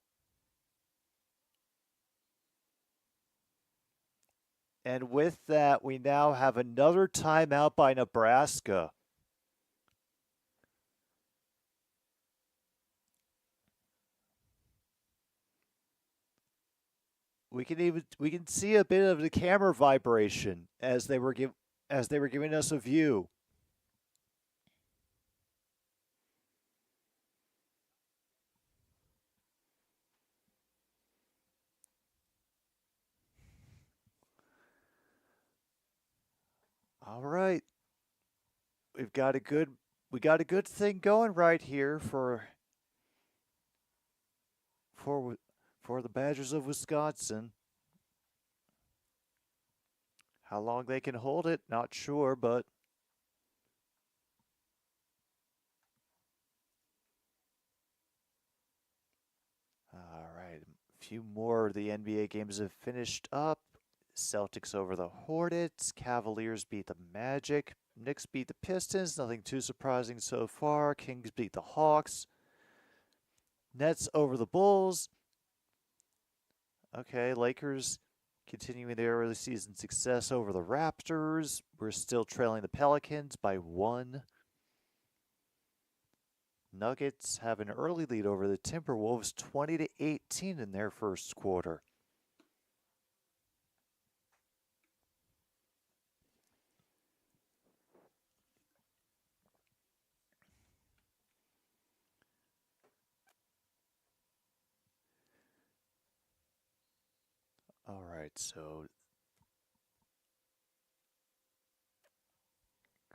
And with that, we now have another timeout by Nebraska. We can see a bit of the camera vibration as they were giving us a view. All right. We got a good thing going right here for the Badgers of Wisconsin. How long they can hold it, not sure, but all right. A few more of the NBA games have finished up. Celtics over the Hornets. Cavaliers beat the Magic. Knicks beat the Pistons. Nothing too surprising so far. Kings beat the Hawks. Nets over the Bulls. Okay, Lakers continuing their early season success over the Raptors. We're still trailing the Pelicans by 1. Nuggets have an early lead over the Timberwolves, 20-18 in their first quarter. All right, so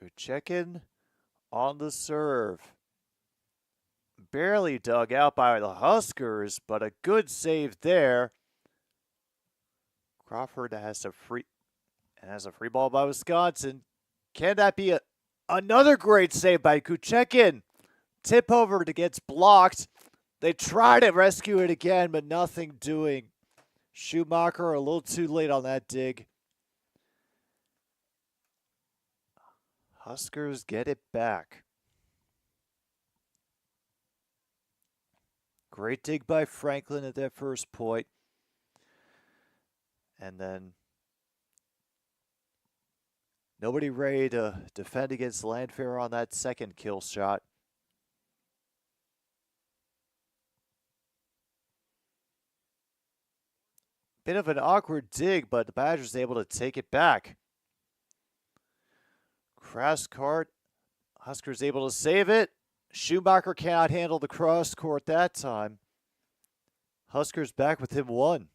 good check-in on the serve. Barely dug out by the Huskers, but a good save there. Crawford has a free ball by Wisconsin. Can that be another great save by Guchtikin? Tip over that gets blocked. They try to rescue it again, but nothing doing. Schumacher a little too late on that dig. Huskers get it back. Great dig by Franklin at that first point. And then nobody ready to defend against Landfair on that second kill shot. Bit of an awkward dig, but the Badgers able to take it back. Cross court. Huskers able to save it. Schumacher cannot handle the cross court that time. Huskers back within 1.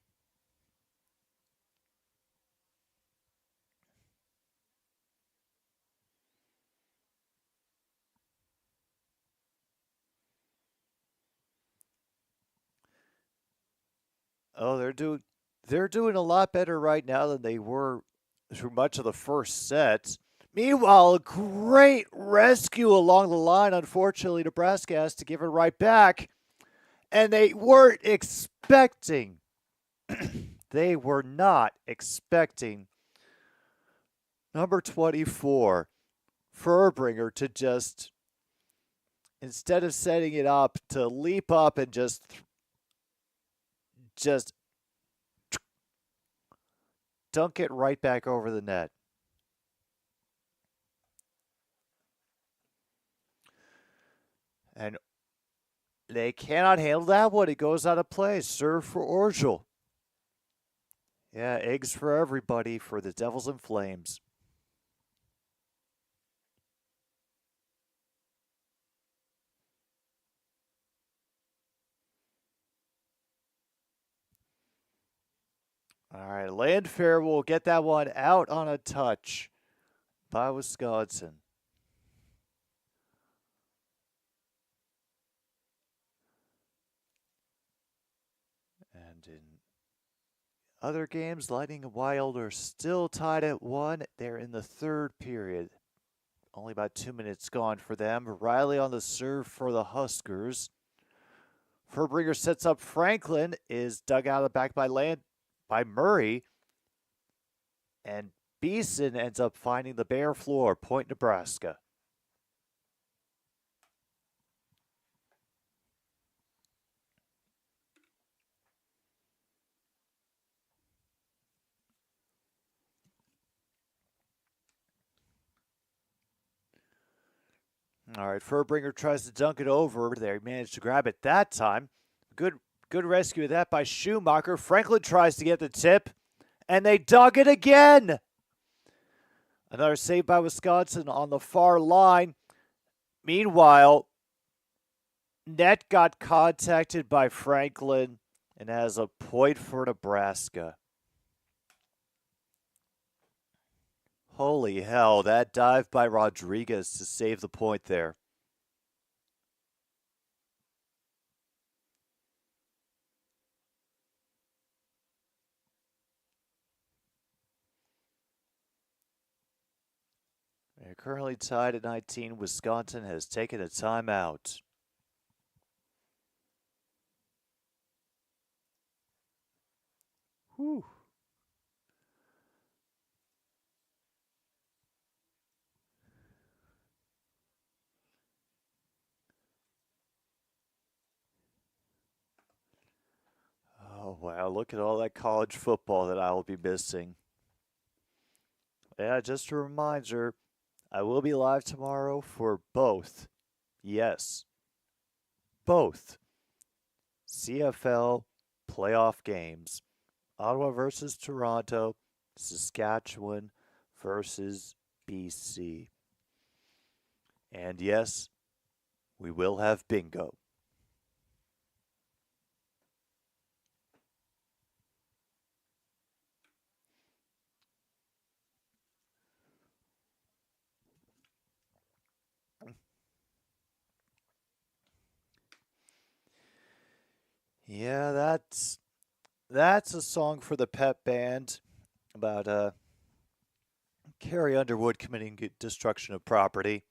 Oh, they're doing a lot better right now than they were through much of the first set. Meanwhile, a great rescue along the line. Unfortunately, Nebraska has to give it right back. And they weren't expecting, they were not expecting number 24, Furbringer, to just, instead of setting it up, to leap up and just dunk it right back over the net. And they cannot handle that one. It goes out of play. Serve for Orgel. Yeah, eggs for everybody for the Devils and Flames. All right, Landfair will get that one out on a touch by Wisconsin. And in other games, Lightning and Wild are still tied at 1. They're in the third period. Only about 2 minutes gone for them. Riley on the serve for the Huskers. Furbringer sets up Franklin, is dug out of the back by Murray. And Beeson ends up finding the bare floor. Point Nebraska. All right, Furbringer tries to dunk it over. They managed to grab it that time. Good rescue of that by Schumacher. Franklin tries to get the tip, and they dug it again. Another save by Wisconsin on the far line. Meanwhile, net got contacted by Franklin and has a point for Nebraska. Holy hell, that dive by Rodriguez to save the point there. They're currently tied at 19. Wisconsin has taken a timeout. Whew. Oh, wow. Look at all that college football that I will be missing. Yeah, just a reminder, I will be live tomorrow for both. Yes, both CFL playoff games. Ottawa versus Toronto, Saskatchewan versus BC. And yes, we will have bingo. Yeah, that's a song for the pep band about Carrie Underwood committing destruction of property.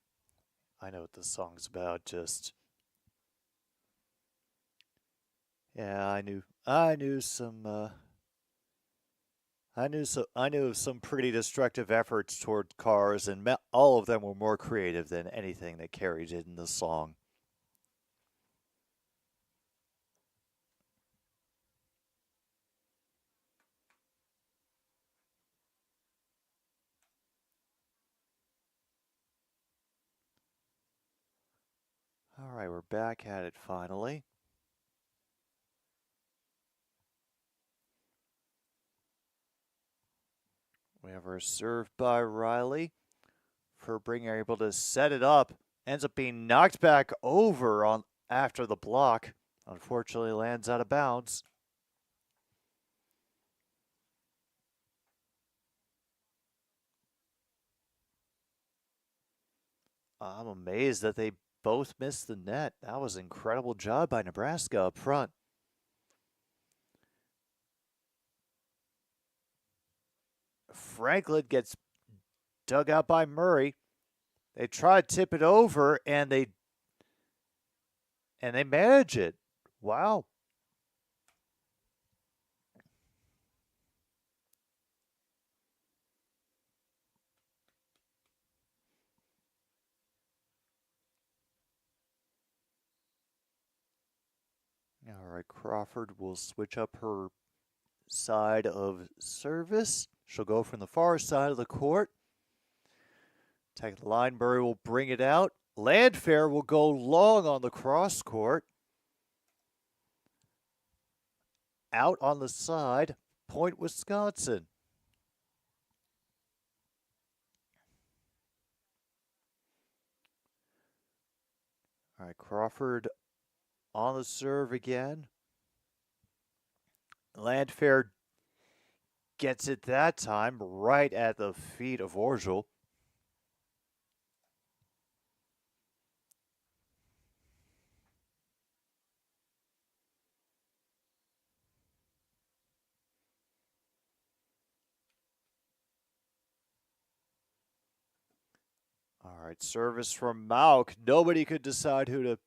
I know what this song's about. Just yeah, I knew some. I knew of some pretty destructive efforts toward cars, and all of them were more creative than anything that Carrie did in the song. All right, we're back at it finally. We have our serve by Riley. Furbringer able to set it up. Ends up being knocked back over on after the block. Unfortunately, lands out of bounds. I'm amazed that they both missed the net. That was an incredible job by Nebraska up front. Franklin gets dug out by Murray. They try to tip it over, and they manage it. Wow. All right, Crawford will switch up her side of service. She'll go from the far side of the court. Take the line, Murray will bring it out. Landfair will go long on the cross court. Out on the side, point Wisconsin. All right, Crawford on the serve again. Landfair gets it that time right at the feet of Orgel. All right, service from Mauk. Nobody could decide who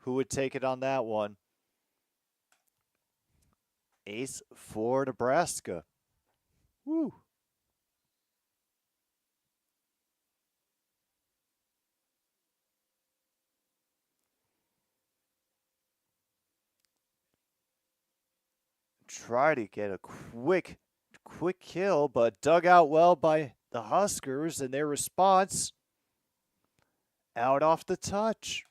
would take it on that one. Ace for Nebraska. Woo. Try to get a quick kill, but dug out well by the Huskers, and their response out off the touch.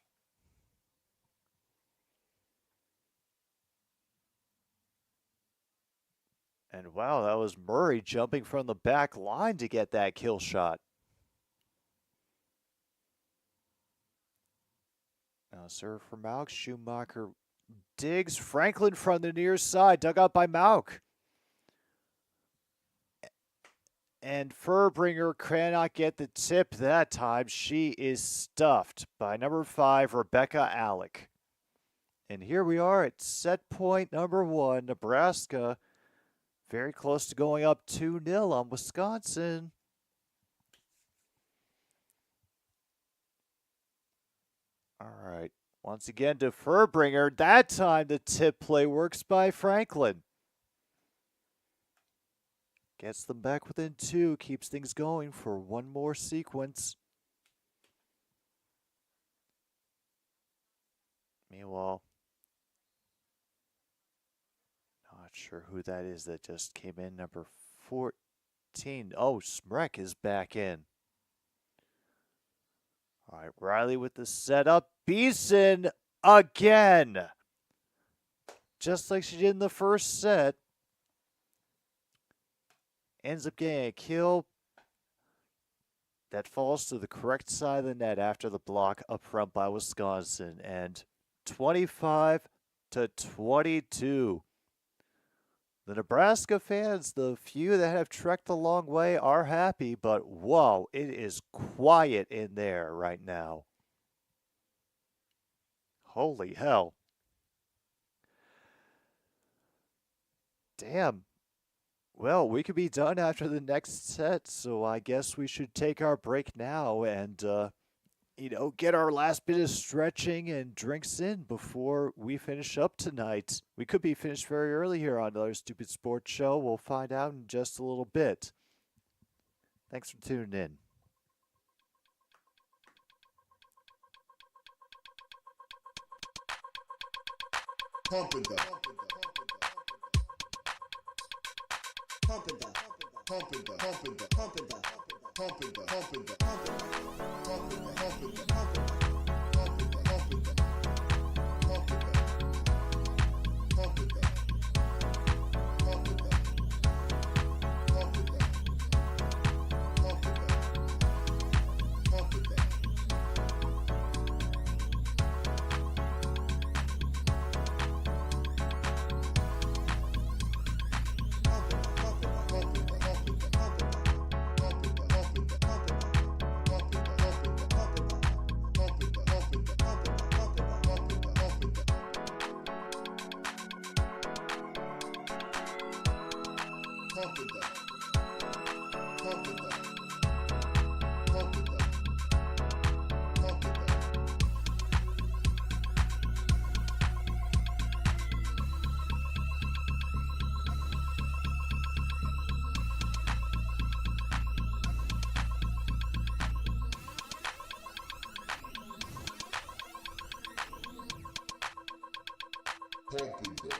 And wow, that was Murray jumping from the back line to get that kill shot. Now serve for Mauk. Schumacher digs. Franklin from the near side, dug out by Mauk. And Furbringer cannot get the tip that time. She is stuffed by number 5, Rebecca Alec. And here we are at set point number 1. Nebraska very close to going up 2-0 on Wisconsin. All right. Once again to Furbringer. That time the tip play works by Franklin. Gets them back within 2. Keeps things going for one more sequence. Meanwhile, not sure who that is that just came in. Number 14. Oh, Smrek is back in. All right, Riley with the setup. Beeson again. Just like she did in the first set. Ends up getting a kill that falls to the correct side of the net after the block up front by Wisconsin. And 25-22. The Nebraska fans, the few that have trekked a long way, are happy, but whoa, it is quiet in there right now. Holy hell. Damn. Well, we could be done after the next set, so I guess we should take our break now and, get our last bit of stretching and drinks in before we finish up tonight. We could be finished very early here on another Stupid Sports Show. We'll find out in just a little bit. Thanks for tuning in. Pumping the Pumping them.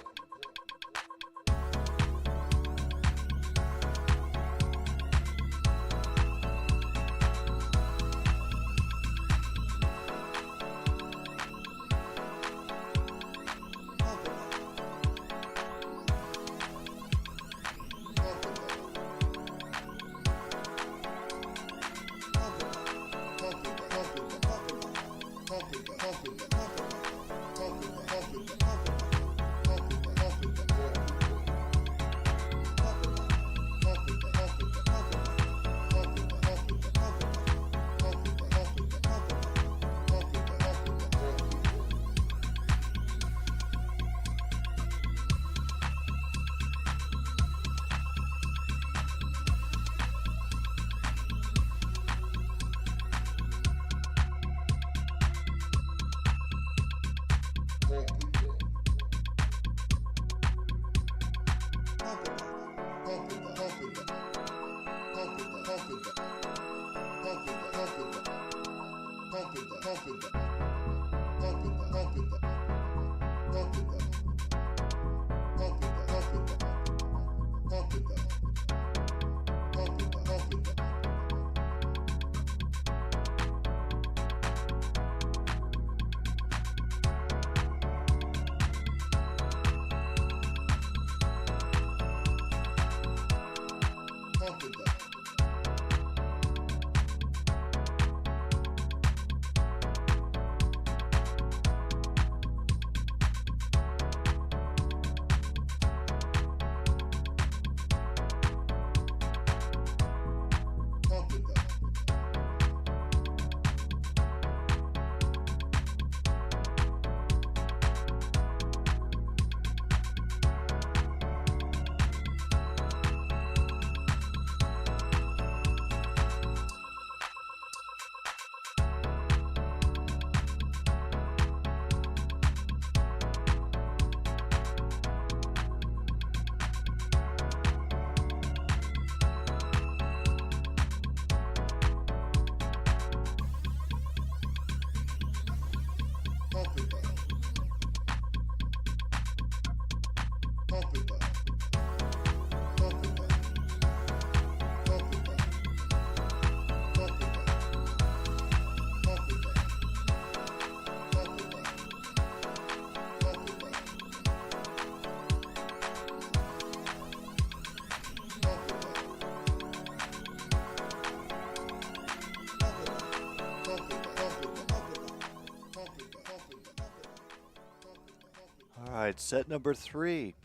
All right, set number 3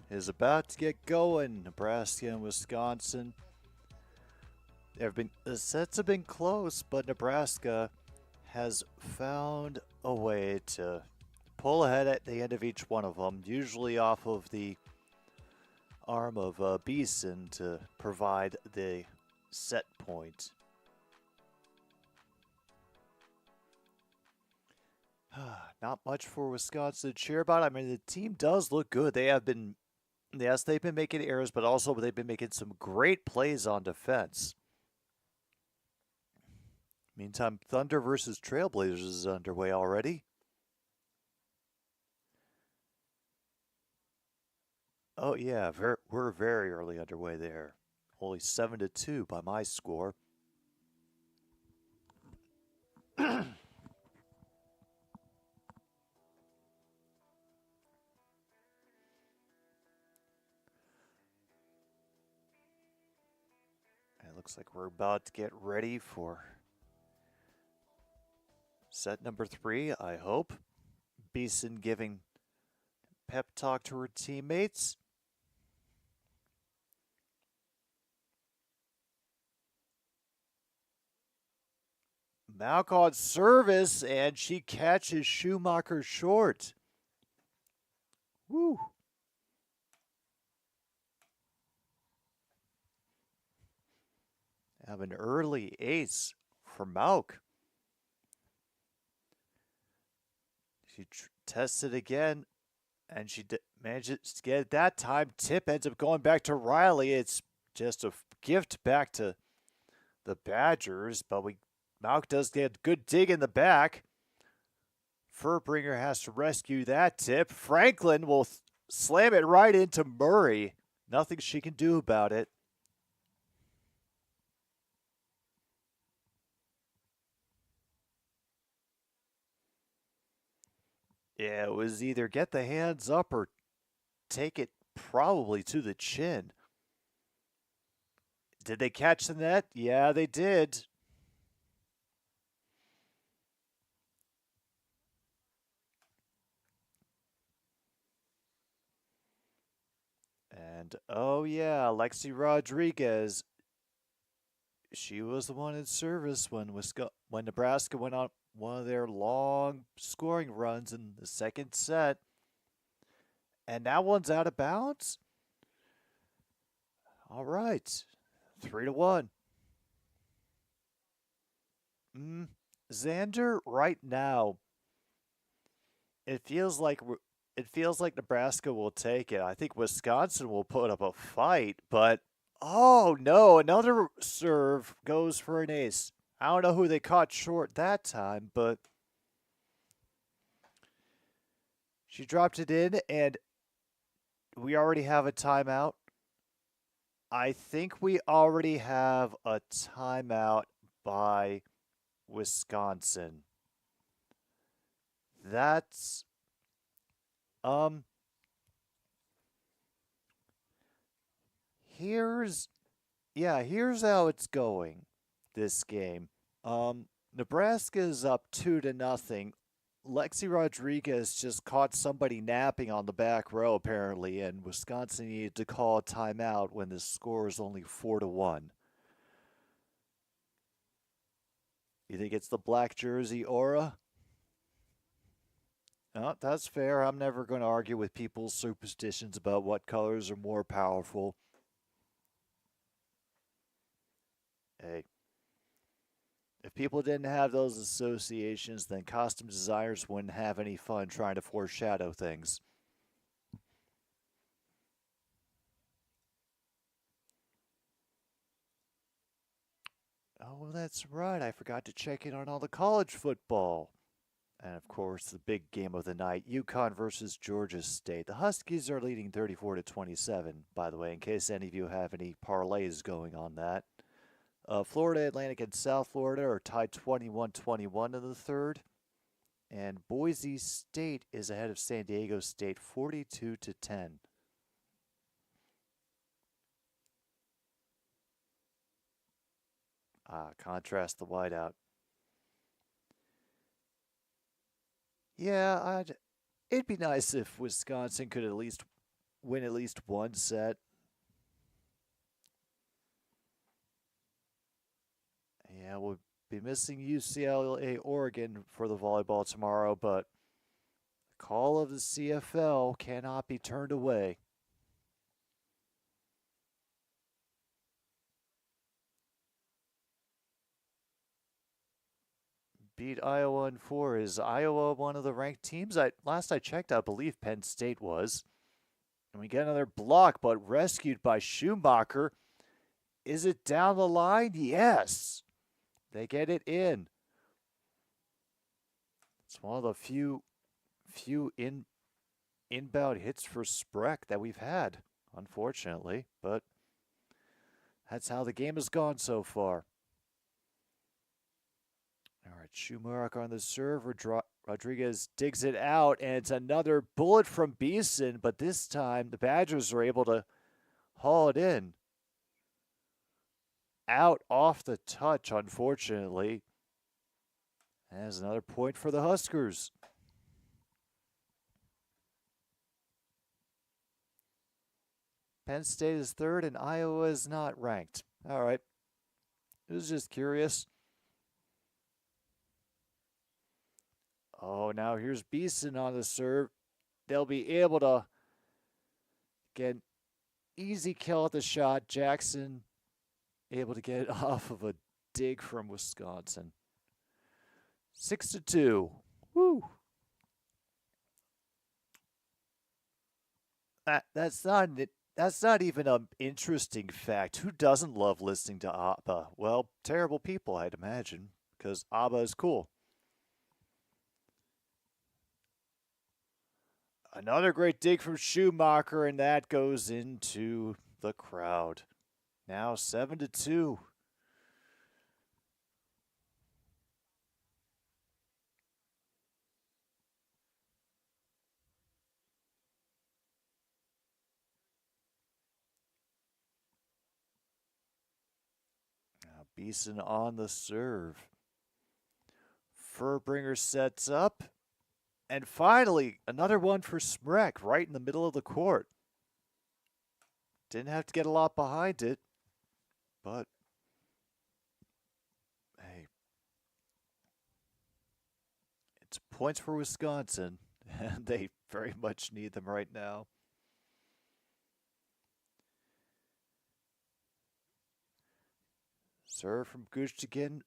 is about to get going. Nebraska and Wisconsin. The sets have been close, but Nebraska has found a way to pull ahead at the end of each one of them, usually off of the arm of Beeson to provide the set point. Not much for Wisconsin to cheer about. I mean, the team does look good. They've been making errors, but also they've been making some great plays on defense. Meantime, Thunder versus Trailblazers is underway already. Oh yeah, we're very early underway there. Only 7-2 by my score. It looks like we're about to get ready for set number 3, I hope. Beeson giving pep talk to her teammates. Malk on service, and she catches Schumacher short. Woo! Have an early ace for Malk. She tests it again, and she manages to get it that time. Tip ends up going back to Riley. It's just a gift back to the Badgers, but Malk does get a good dig in the back. Furbringer has to rescue that tip. Franklin will slam it right into Murray. Nothing she can do about it. Yeah, it was either get the hands up or take it probably to the chin. Did they catch the net? Yeah, they did. And oh yeah, Lexi Rodriguez. She was the one in service when Nebraska went on one of their long scoring runs in the second set. And that one's out of bounds. All right. 3-1. Xander, right now, it feels like Nebraska will take it. I think Wisconsin will put up a fight, but oh no, another serve goes for an ace. I don't know who they caught short that time, but she dropped it in, and we already have a timeout. I think we already have a timeout by Wisconsin. That's here's how it's going this game. Nebraska is up 2-0. Lexi Rodriguez just caught somebody napping on the back row apparently, and Wisconsin needed to call a timeout when the score is only 4-1. You think it's the black jersey aura? Oh, that's fair. I'm never going to argue with people's superstitions about what colors are more powerful. Hey, if people didn't have those associations, then costume designers wouldn't have any fun trying to foreshadow things. Oh, that's right. I forgot to check in on all the college football. And of course, the big game of the night, UConn versus Georgia State. The Huskies are leading 34-27, by the way, in case any of you have any parlays going on that. Florida Atlantic and South Florida are tied 21-21 in the third. And Boise State is ahead of San Diego State 42-10. Contrast the whiteout. Yeah, it'd be nice if Wisconsin could at least win at least one set. Yeah, we'll be missing UCLA Oregon for the volleyball tomorrow, but the call of the CFL cannot be turned away. Beat Iowa in 4. Is Iowa one of the ranked teams? Last I checked, I believe Penn State was. And we get another block, but rescued by Schumacher. Is it down the line? Yes. They get it in. It's one of the few inbound hits for Spreck that we've had, unfortunately. But that's how the game has gone so far. All right, Schumacher on the serve. Rodriguez digs it out, and it's another bullet from Beeson, but this time the Badgers are able to haul it in. Out off the touch, unfortunately. There's another point for the Huskers. Penn State is third, and Iowa is not ranked. All right. I was just curious. Oh, now here's Beeson on the serve. They'll be able to get an easy kill at the shot. Jackson able to get it off of a dig from Wisconsin. 6-2. Woo. That's not even an interesting fact. Who doesn't love listening to ABBA? Well, terrible people, I'd imagine, because ABBA is cool. Another great dig from Schumacher, and that goes into the crowd. Now 7-2. Now Beeson on the serve. Furbringer sets up. And finally, another one for Smrek right in the middle of the court. Didn't have to get a lot behind it, but hey, it's points for Wisconsin, and they very much need them right now. Serve from Gushtikin,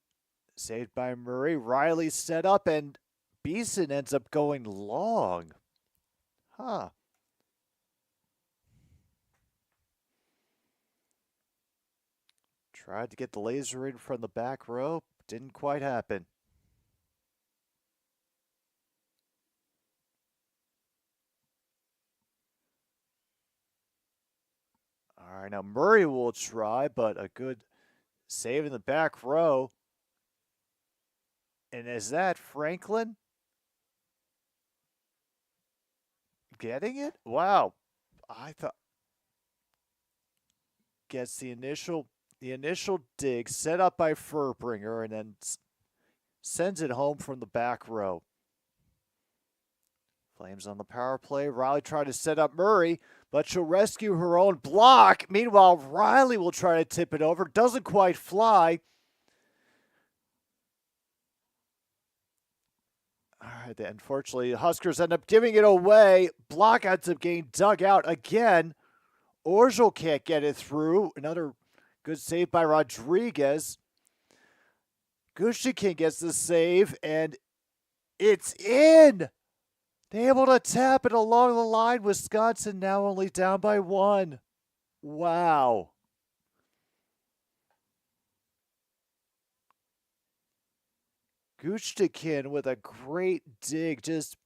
saved by Murray. Riley set up, and Beeson ends up going long. Huh. Tried to get the laser in from the back row. Didn't quite happen. All right, now Murray will try, but a good save in the back row. And is that Franklin getting it? Wow. I thought gets the initial dig set up by Furbringer and then sends it home from the back row. Flames on the power play. Riley tried to set up Murray, but she'll rescue her own block. Meanwhile, Riley will try to tip it over. Doesn't quite fly. All right, unfortunately, the Huskers end up giving it away. Block ends up getting dug out again. Orgel can't get it through. Another good save by Rodriguez. Gushtikin gets the save, and it's in. They're able to tap it along the line. Wisconsin now only down by 1. Wow. Gushtikin with a great dig. Just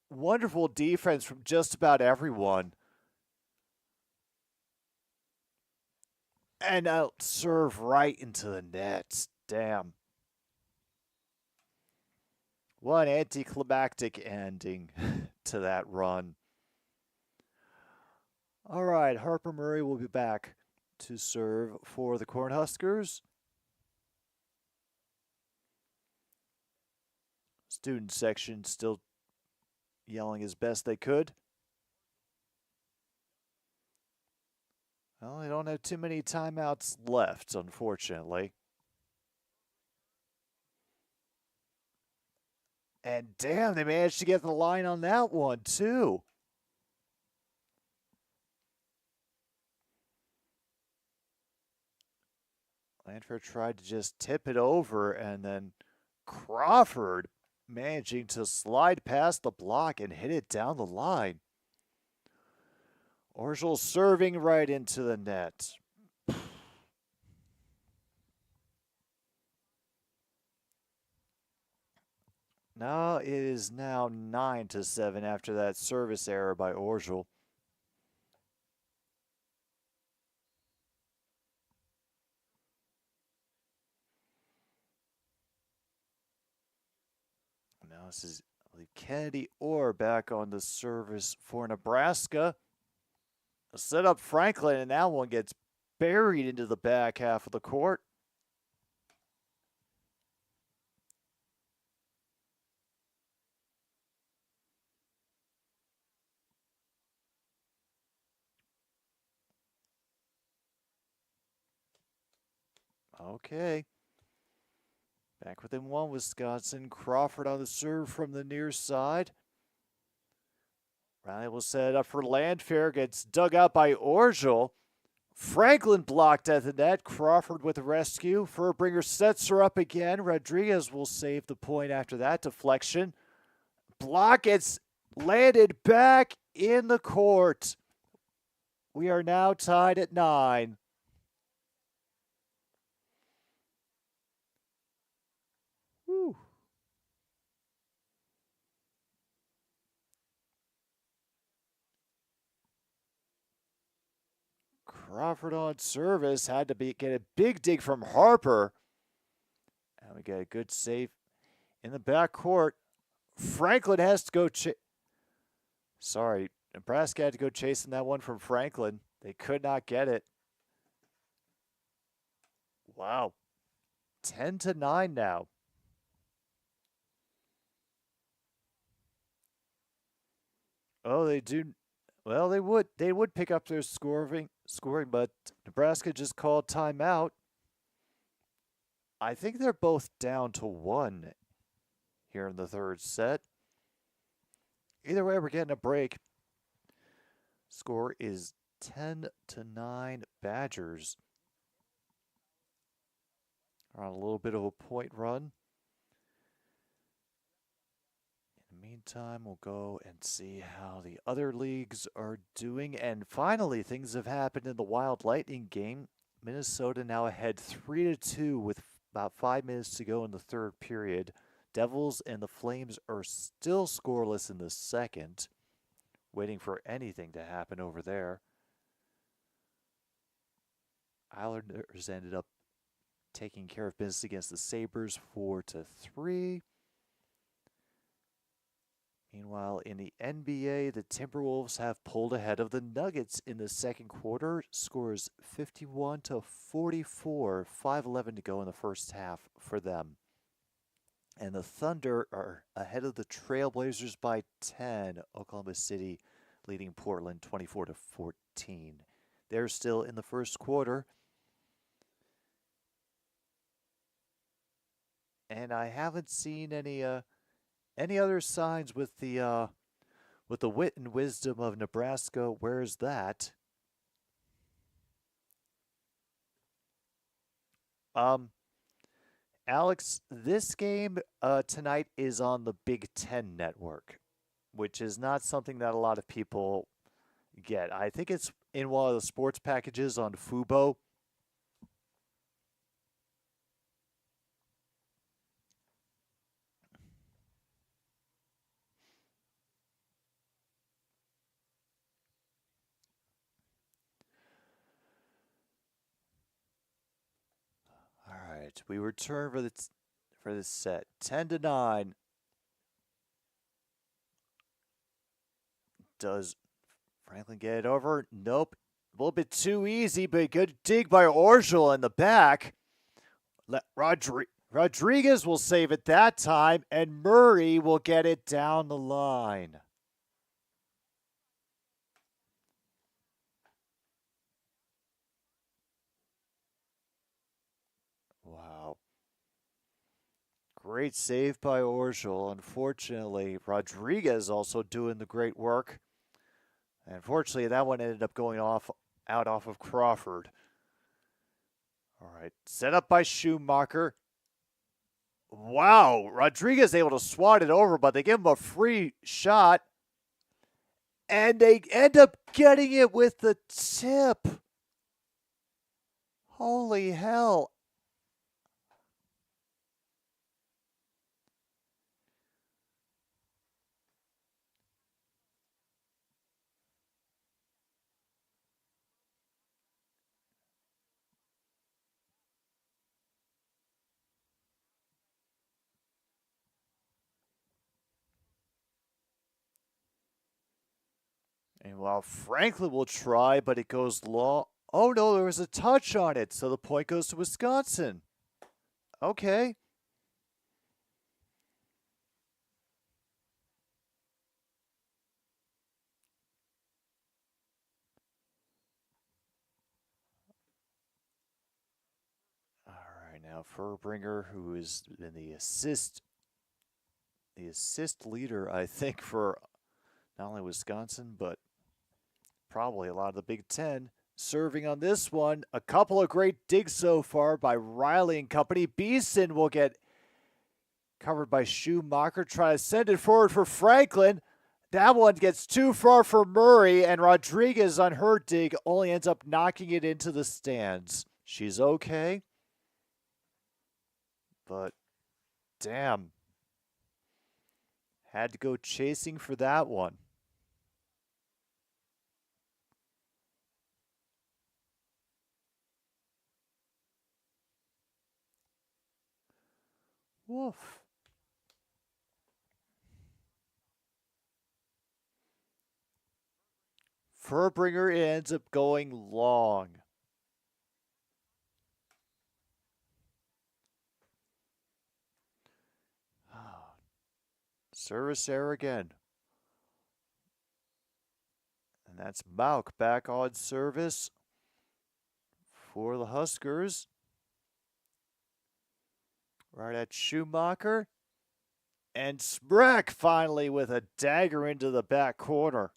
wonderful defense from just about everyone. And out serve right into the net. Damn. What an anticlimactic ending to that run. All right, Harper Murray will be back to serve for the Cornhuskers. Student section still yelling as best they could. Well, they don't have too many timeouts left, unfortunately. And damn, they managed to get the line on that one, too. Lanford tried to just tip it over, and then Crawford managing to slide past the block and hit it down the line. Orgel serving right into the net. Now it is now 9-7 after that service error by Orgel. Now this is, I believe, Kennedy Orr back on the service for Nebraska. Set up Franklin, and that one gets buried into the back half of the court. Okay. Back within 1, Wisconsin. Crawford on the serve from the near side. Riley will set it up for Landfair. Gets dug out by Orgel. Franklin blocked at the net. Crawford with the rescue. Furbringer sets her up again. Rodriguez will save the point after that deflection. Block gets landed back in the court. We are now tied at 9. Crawford on service. Had to get a big dig from Harper. And we get a good save in the backcourt. Franklin has to go. Sorry, Nebraska had to go chasing that one from Franklin. They could not get it. Wow. 10-9 now. Oh, they do. Well, they would pick up their scoring, but Nebraska just called timeout. I think they're both down to 1 here in the third set. Either way, we're getting a break. Score is 10-9 Badgers. Are on a little bit of a point run. In the meantime, we'll go and see how the other leagues are doing. And finally, things have happened in the Wild Lightning game. Minnesota now ahead 3-2 with about 5 minutes to go in the third period. Devils and the Flames are still scoreless in the second, waiting for anything to happen over there. Islanders ended up taking care of business against the Sabres 4-3. Meanwhile, in the NBA, the Timberwolves have pulled ahead of the Nuggets in the second quarter. Scores 51-44, 5:11 to go in the first half for them. And the Thunder are ahead of the Trailblazers by 10. Oklahoma City leading Portland 24-14. They're still in the first quarter. And I haven't seen any other signs with the wit and wisdom of Nebraska. Where's that? Alex, this game tonight is on the Big Ten Network, which is not something that a lot of people get. I think it's in one of the sports packages on Fubo. All right, we return for this set. 10-9. Does Franklin get it over? Nope. A little bit too easy, but a good dig by Orgel in the back. Rodriguez will save it that time, and Murray will get it down the line. Wow. Great save by Orgel. Unfortunately, Rodriguez also doing the great work. Unfortunately, that one ended up going out off of Crawford. All right, set up by Schumacher. Wow, Rodriguez able to swat it over, but they give him a free shot. And they end up getting it with the tip. Holy hell. And while Franklin will try, but it goes long. Oh no, there was a touch on it, so the point goes to Wisconsin. Okay. All right, now Furbringer, who has been the assist leader, I think, for not only Wisconsin, but probably a lot of the Big Ten. Serving on this one, a couple of great digs so far by Riley and company. Beeson will get covered by Schumacher. Try to send it forward for Franklin. That one gets too far for Murray, and Rodriguez on her dig only ends up knocking it into the stands. She's okay, but damn. Had to go chasing for that one. Woof. Furbringer ends up going long. Service error again. And that's Mauk back on service for the Huskers. Right at Schumacher. And Smrek finally with a dagger into the back corner.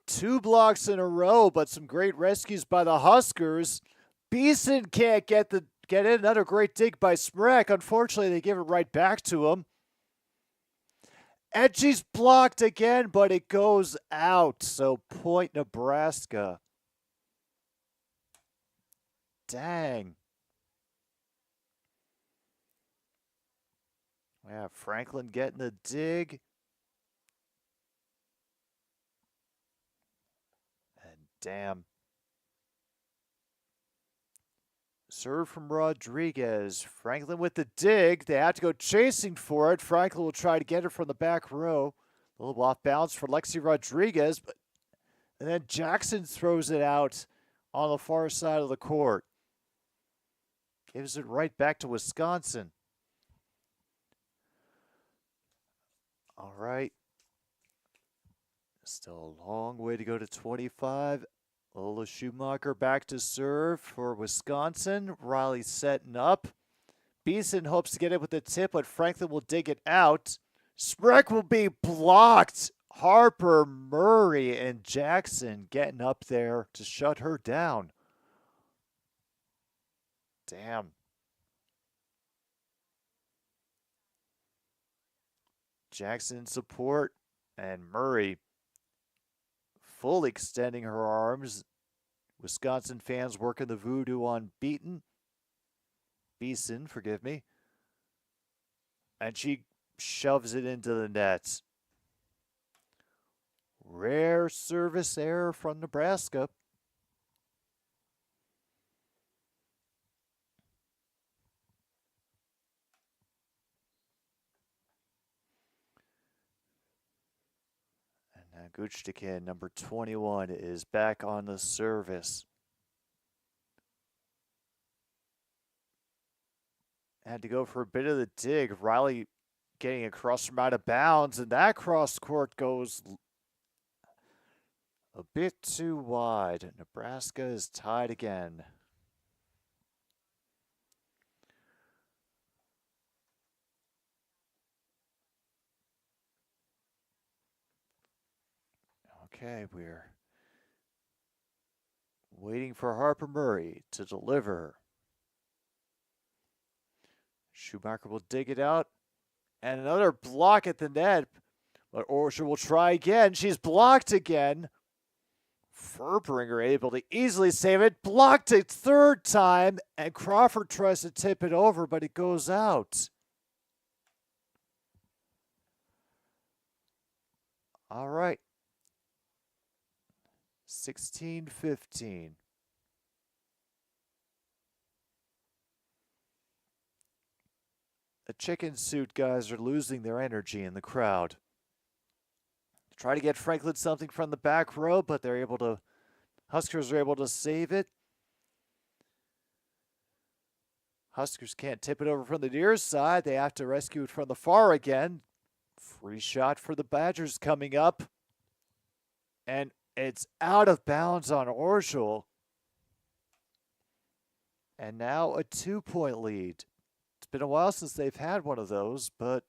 Two blocks in a row, but some great rescues by the Huskers. Beeson can't get in. Another great dig by Smrek. Unfortunately, they give it right back to him. And she's blocked again, but it goes out. So point Nebraska. Dang. Yeah, Franklin getting the dig. And damn. Serve from Rodriguez. Franklin with the dig. They have to go chasing for it. Franklin will try to get it from the back row. A little off balance for Lexi Rodriguez. And then Jackson throws it out on the far side of the court. Gives it right back to Wisconsin. All right. Still a long way to go to 25. Lola Schumacher back to serve for Wisconsin. Riley setting up. Beeson hopes to get it with the tip, but Franklin will dig it out. Smrek will be blocked. Harper, Murray, and Jackson getting up there to shut her down. Damn. Jackson support and Murray full extending her arms. Wisconsin fans working the voodoo on Beeson, forgive me. And she shoves it into the net. Rare service error from Nebraska. Guchtikin, number 21, is back on the service. Had to go for a bit of the dig. Riley getting across from out of bounds, and that cross court goes a bit too wide. Nebraska is tied again. Okay, we're waiting for Harper Murray to deliver. Schumacher will dig it out. And another block at the net. But Orchard will try again. She's blocked again. Furbringer able to easily save it. Blocked a third time. And Crawford tries to tip it over, but it goes out. All right. 16-15. The chicken suit guys are losing their energy in the crowd. Try to get Franklin something from the back row, but Huskers are able to save it. Huskers can't tip it over from the near side. They have to rescue it from the far again. Free shot for the Badgers coming up. And it's out of bounds on Orschel. And now a 2-point lead. It's been a while since they've had one of those, but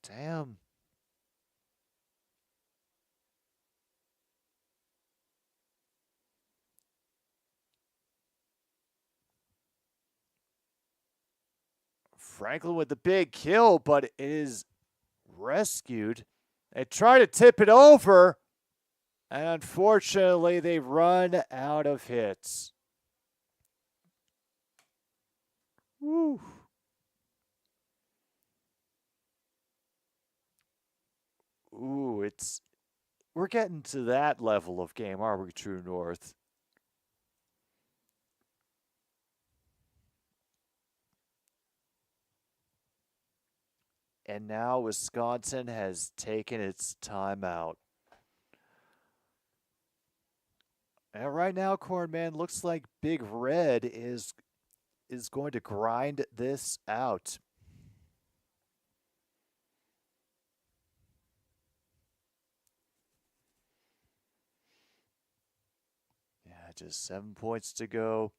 damn. Franklin with the big kill, but it is rescued. They try to tip it over, and unfortunately they run out of hits. Woo. we're getting to that level of game, aren't we, True North? And now Wisconsin has taken its timeout. And right now, Cornman, looks like Big Red is going to grind this out. Yeah, just 7 points to go.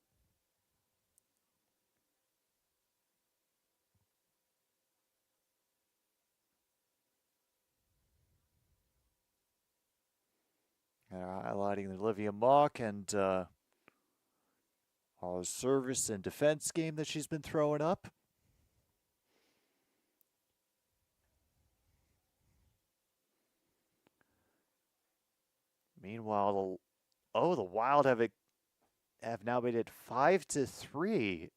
Highlighting Olivia Mock and all the service and defense game that she's been throwing up. Meanwhile, the Wild have now made it 5-3,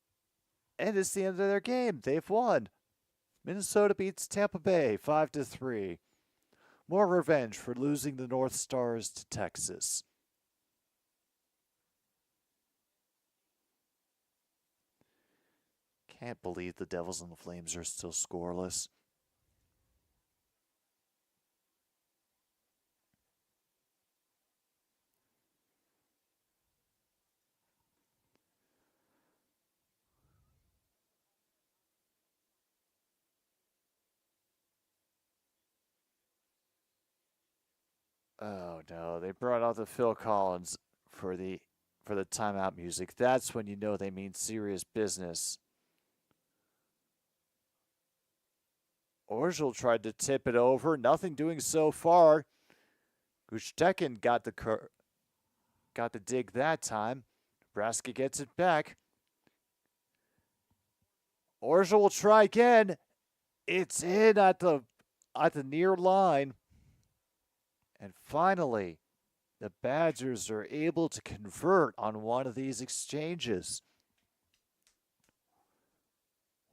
and it's the end of their game. They've won. Minnesota beats Tampa Bay 5-3. More revenge for losing the North Stars to Texas. Can't believe the Devils and the Flames are still scoreless. Oh no, they brought out the Phil Collins for the timeout music. That's when you know they mean serious business. Orgel tried to tip it over, nothing doing so far. Gustekin got the dig that time. Nebraska gets it back. Orgel will try again. It's in at the near line. And finally, the Badgers are able to convert on one of these exchanges.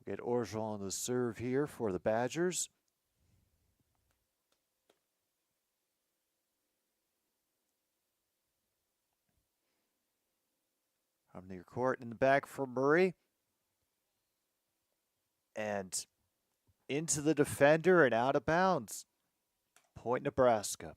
We'll get Orgel on the serve here for the Badgers. From near court in the back for Murray. And into the defender and out of bounds. Point Nebraska.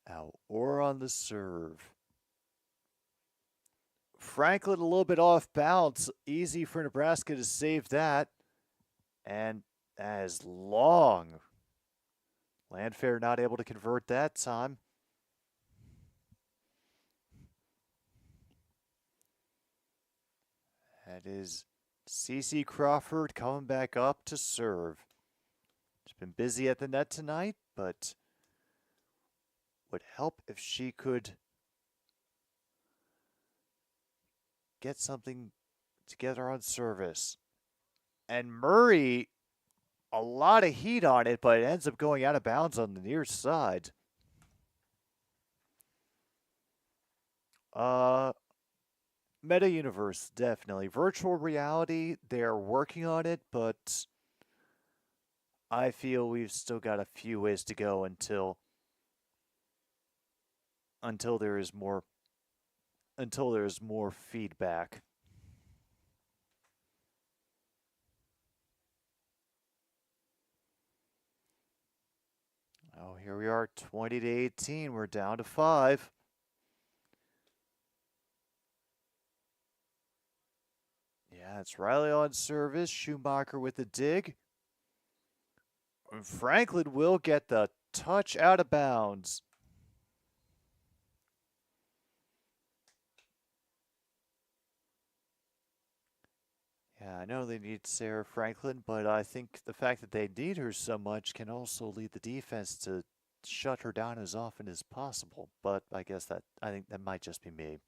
Now, Orr on the serve. Franklin a little bit off bounds. Easy for Nebraska to save that. And that is long. Landfair not able to convert that time. That is Cece Crawford coming back up to serve. She's been busy at the net tonight, but would help if she could get something together on service. And Murray, a lot of heat on it, but it ends up going out of bounds on the near side. Meta universe, definitely. Virtual reality, they're working on it, but I feel we've still got a few ways to go until there is more feedback. Oh, here we are, 20-18. We're down to 5. Yeah, it's Riley on service. Schumacher with the dig. And Franklin will get the touch out of bounds. Yeah, I know they need Sarah Franklin, but I think the fact that they need her so much can also lead the defense to shut her down as often as possible. But I think that might just be me.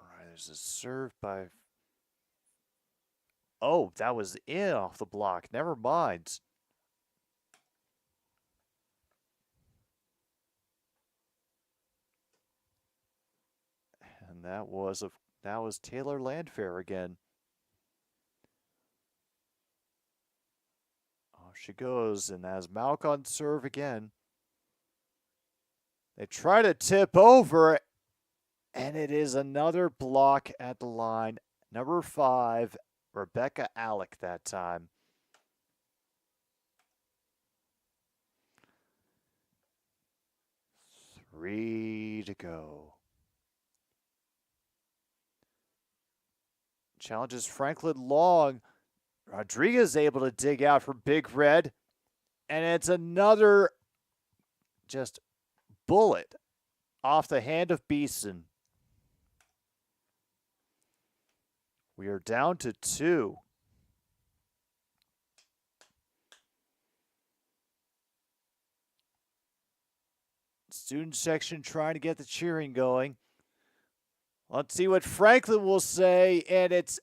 All right, there's a serve by... Oh, that was in off the block. Never mind. And that was Taylor Landfair again. Off she goes, and as Malk on serve again. They try to tip over, and it is another block at the line. Number 5, Rebecca Alec that time. Three to go. Challenges Franklin Long. Rodriguez able to dig out for Big Red. And it's another just bullet off the hand of Beeson. We are down to 2. Student section trying to get the cheering going. Let's see what Franklin will say, and it's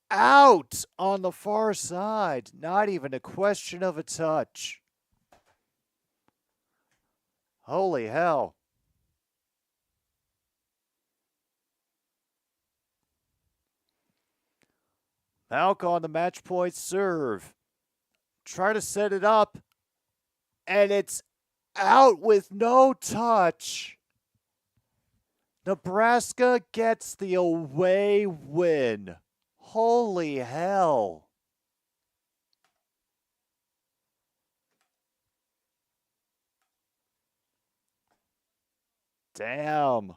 out on the far side. Not even a question of a touch. Holy hell. Malk on the match point serve. Try to set it up, and it's out with no touch. Nebraska gets the away win. Holy hell. Damn.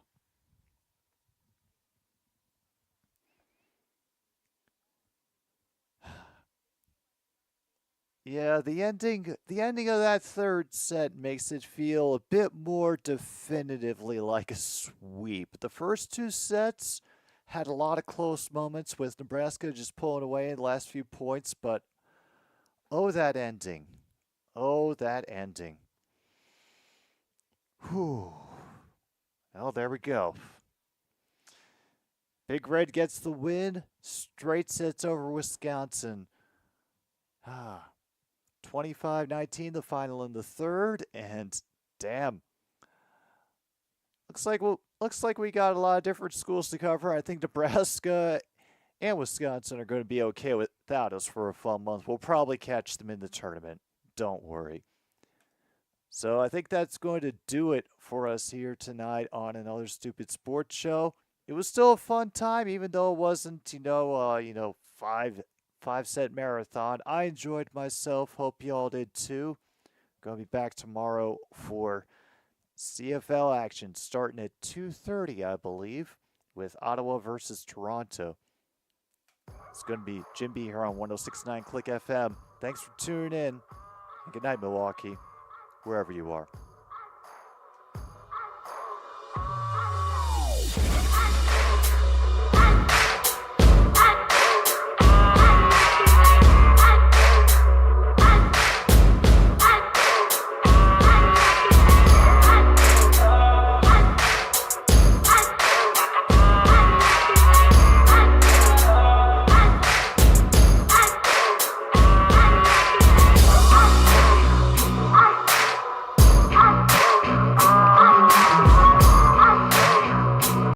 Yeah, the ending of that third set makes it feel a bit more definitively like a sweep. The first 2 sets had a lot of close moments with Nebraska just pulling away in the last few points, but oh, that ending. Oh, that ending. Whew. Well, there we go. Big Red gets the win. Straight sets over Wisconsin. 25-19, the final in the third, and damn. Looks like we got a lot of different schools to cover. I think Nebraska and Wisconsin are going to be okay without us for a fun month. We'll probably catch them in the tournament. Don't worry. So I think that's going to do it for us here tonight on another Stupid Sports Show. It was still a fun time, even though it wasn't, 5-set marathon. I enjoyed myself. Hope you all did too. Gonna be back tomorrow for CFL action starting at 2:30, I believe, with Ottawa versus Toronto. It's gonna be Jim B here on 106.9 Click FM. Thanks for tuning in. And good night, Milwaukee, wherever you are.